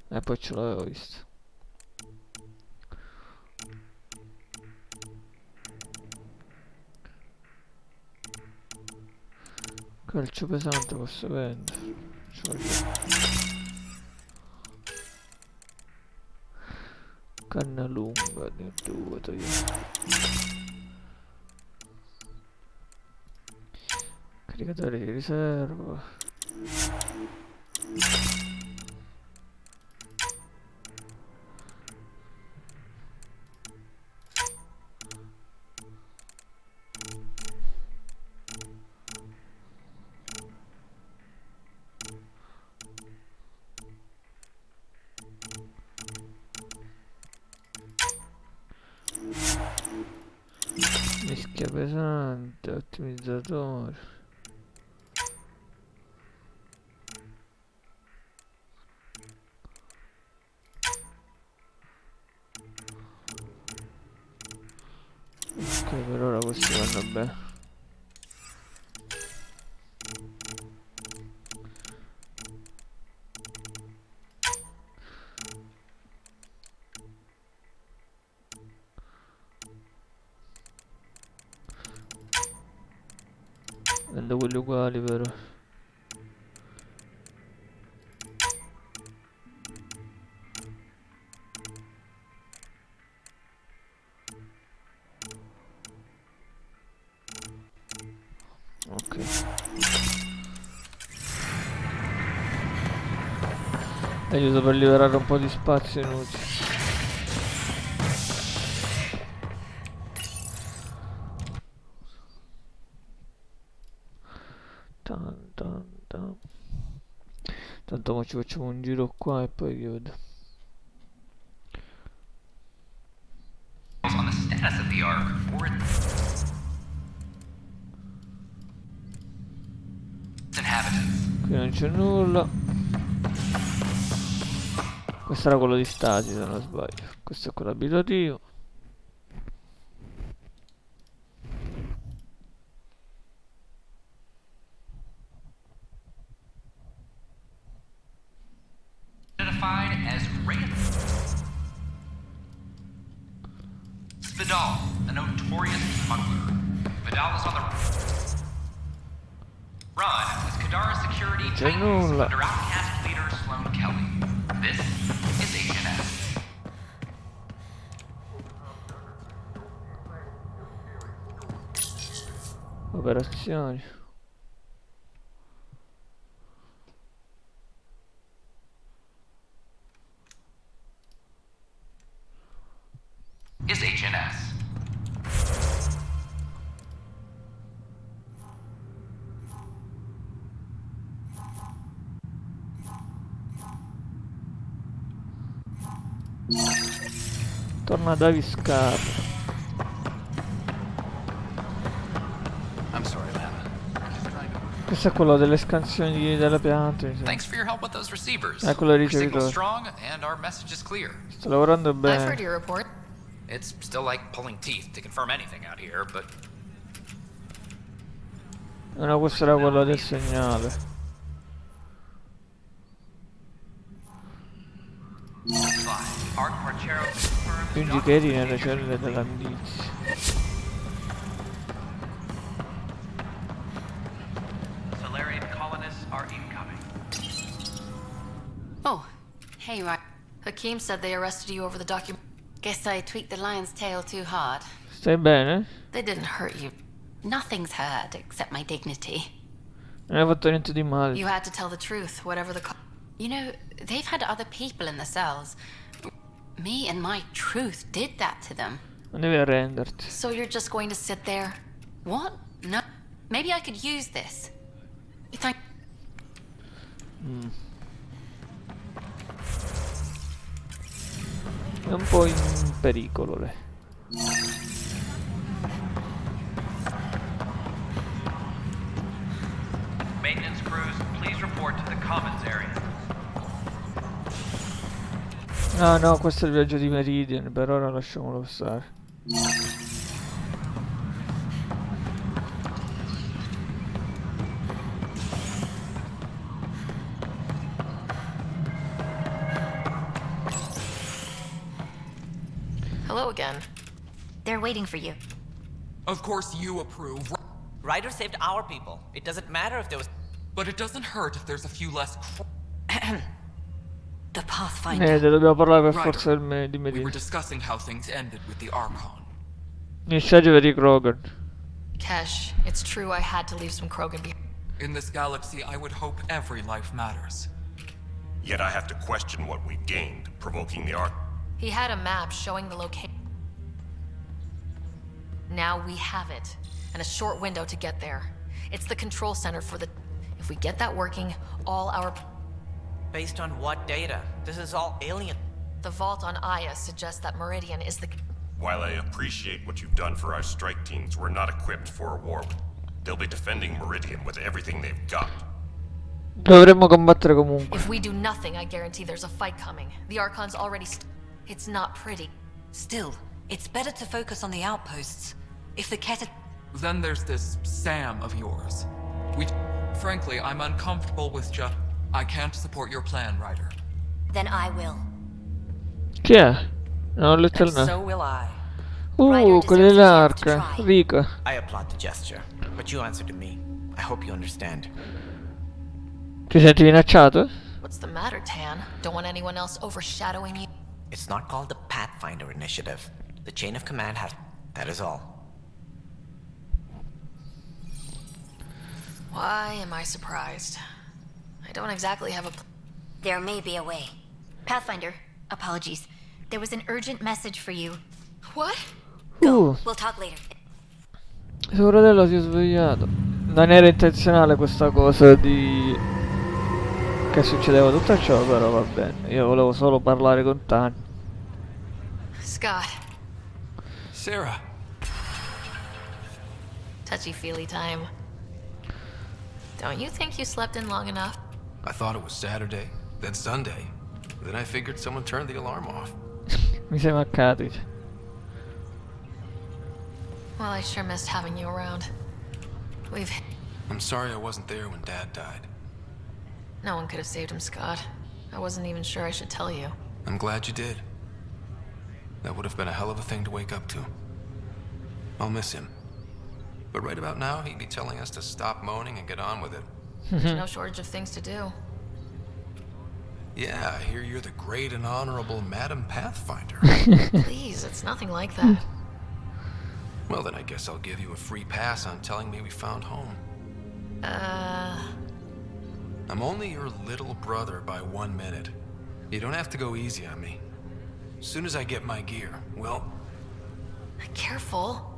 E poi ce l'avevo visto. Calcio pesante posso vendere. Canna lunga, addirittura caricatore di riserva. Mischia pesante, ottimizzatore. Ok, per ora questi vanno bene. Vendo quelli uguali però. Ok. Aiuto per liberare un po' di spazio inutile. Tanto mo ci facciamo un giro qua e poi chiudo. On the status of the ark or its inhabitants. Qui non c'è nulla. Questo era quello di stasi se non sbaglio. Questo è quello abitativo. Identified as Vidal, a notorious smuggler. Vidal is on the run with Kadara security Titans under outcast leader Sloan Kelly. This is HNS. Operazioni. Is HNS. Torna da Viscar. I'm sorry, Lana. Questo è quello delle scansioni delle piante. Thanks for your help with those receivers. È quello Our signal's ricevitore. strong and our message is clear. Sto lavorando I've heard bene. your report. It's still like pulling teeth to confirm anything out here, but No, questo era quello del segnale. Quindi che eri nelle cellule dell'andizio. Solarian colonists are incoming. Oh, hey, right. Hakim said they arrested you over the document. Guess I tweaked the lion's tail too hard. Stai bene? They didn't hurt you. Nothing's hurt except my dignity. Non hai fatto niente di male. You had to tell the truth, whatever the You know, they've had other people in the cells. Me and my truth did that to them. Non devi arrenderti. So you're just going to sit there? What? No. Maybe I could use this. Thank. È un po' in pericolo lei. Maintenance crews, please report to the commons area. Ah no, questo è il viaggio di Meridian, per ora lasciamolo stare. Hello again. They're waiting for you. Of course you approve. Ryder saved our people. It doesn't matter if there was... But it doesn't hurt if there's a few less... The Pathfinder. Dobbiamo parlare per Ryder, forza di we were Medina. discussing how things ended with the Archon. Iniziativa di Krogan. Kesh, it's true I had to leave some Krogan behind. In this galaxy, I would hope every life matters. Yet I have to question what we gained, provoking the Ark. He had a map showing the location. Now we have it, and a short window to get there. It's the control center for the... If we get that working, all our... Based on what data? This is all alien. The vault on Aya suggests that Meridian is the... While I appreciate what you've done for our strike teams, we're not equipped for a war. They'll be defending Meridian with everything they've got. Dovremmo combattere comunque. If we do nothing, I guarantee there's a fight coming. The Archon's already It's not pretty. Still, it's better to focus on the outposts. If the Ket... Then there's this Sam of yours. Frankly, I'm uncomfortable with just... I can't support your plan, Ryder. Then I will. Chi è? Non ho letto il So nome. will I. Quello dell'arca. Rico. I applaud the gesture, but you answer to me. I hope you understand. Ti senti minacciato? What's the matter, Tan? Don't want anyone else overshadowing you? It's not called the Pathfinder Initiative. The chain of command has... That is all. Why am I surprised? I don't exactly have a... There may be a way. Pathfinder, apologies. There was an urgent message for you. What? We'll talk later. Suo fratello si è svegliato. Non era intenzionale questa cosa di... Che succedeva tutto ciò, però va bene. Io volevo solo parlare con Tani. Scott. Sarah. Touchy-feely time. Don't you think you slept in long enough? I thought it was Saturday, then Sunday. Then I figured someone turned the alarm off. Mi sei mancati. Well, I sure missed having you around. I'm sorry I wasn't there when Dad died. No one could have saved him, Scott. I wasn't even sure I should tell you. I'm glad you did. That would have been a hell of a thing to wake up to. I'll miss him. But right about now, he'd be telling us to stop moaning and get on with it. There's no shortage of things to do. Yeah, I hear you're the great and honorable Madam Pathfinder. Please, it's nothing like that. Well, then I guess I'll give you a free pass on telling me we found home. I'm only your little brother by 1 minute. You don't have to go easy on me. As soon as I get my gear, well... Careful.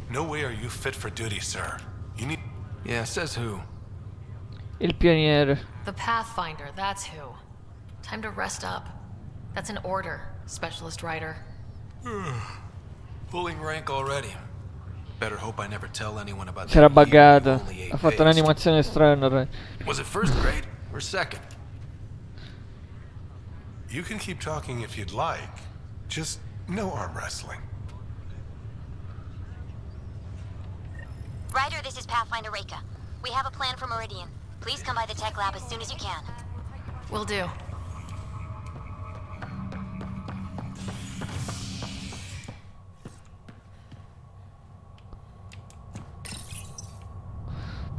No way are you fit for duty, sir. You need... Yeah, says who? Il pioniere. The Pathfinder, that's who. Time to rest up. That's an order, Specialist Ryder. Pulling rank already. Better hope I never tell anyone about C'era that year buggato. you only ate Ha fatto paste. un'animazione strana. Was it first grade or second? You can keep talking if you'd like. Just no arm wrestling. Ryder, this is Pathfinder Reika. We have a plan for Meridian. Please come by the tech lab as soon as you can. Will do.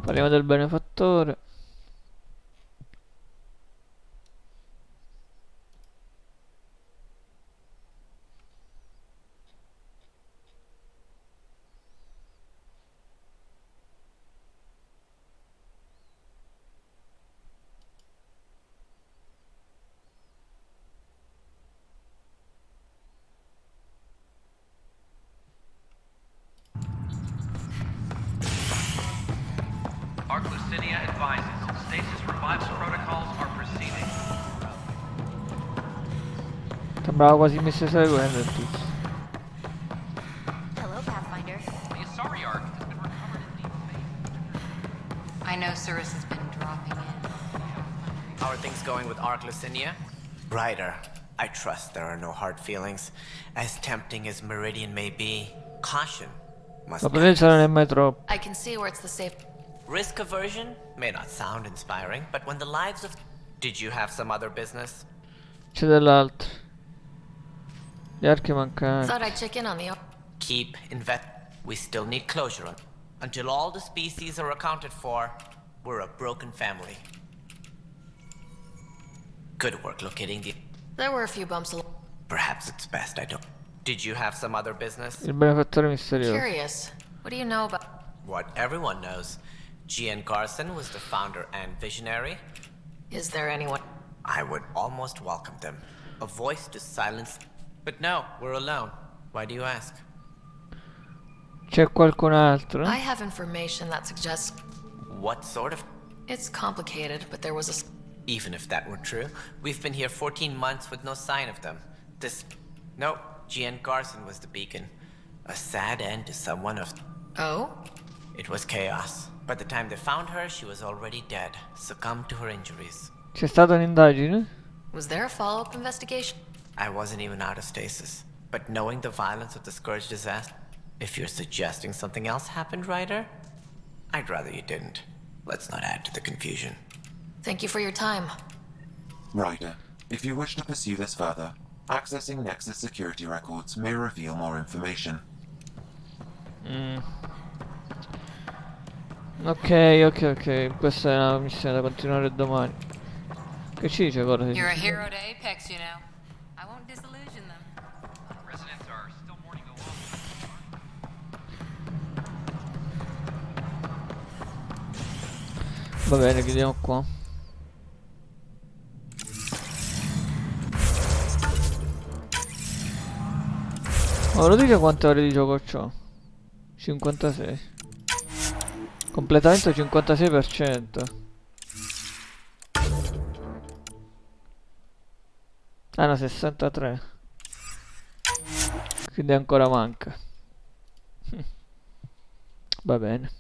Parliamo del benefattore. advises stasis revival protocols are proceeding. Sembrava quasi mi stesse seguendo il tizio. Hello, Pathfinder. The Asari arc has been recovered in deep space. I know Cirrus has been dropping in. How are things going with Arc Lucinia? Ryder, I trust there are no hard feelings. As tempting as Meridian may be, caution must La potenza non è mai troppo. I can see where it's the safe. Risk aversion may not sound inspiring, but when the lives of... Did you have some other business? C'è dell'altro. Gli archi mancanti. Thought I'd check in on the. Keep invest. We still need closure on. Until all the species are accounted for, we're a broken family. Good work locating the. There were a few bumps along. Perhaps it's best I don't. Did you have some other business? Il benefattore misterioso. Curious. What do you know about? What everyone knows. G.N. Carson was the founder and visionary. Is there anyone? I would almost welcome them. A voice to silence. But no, we're alone. Why do you ask? C'è qualcun altro? I have information that suggests. What sort of? It's complicated, but there was a. Even if that were true, we've been here 14 months with no sign of them. This. No, G.N. Carson was the beacon. A sad end to someone of. Oh? It was chaos. By the time they found her, she was already dead, succumbed to her injuries. C'è stata un'indagine? Was there a follow-up investigation? I wasn't even out of stasis. But knowing the violence of the Scourge disaster, if you're suggesting something else happened, Ryder, I'd rather you didn't. Let's not add to the confusion. Thank you for your time. Ryder, if you wish to pursue this further, accessing Nexus security records may reveal more information. Ok. Questa è una missione da continuare domani. Che ci dice cosa? You're a hero to Apex, you know. I won't disillusion them. Residents are still mourning the loss. Va bene, chiudiamo qua. Ma lo dice quante ore di gioco c'ho? 56. Completamento 56%. Ah no, 63. Quindi ancora manca. Va bene.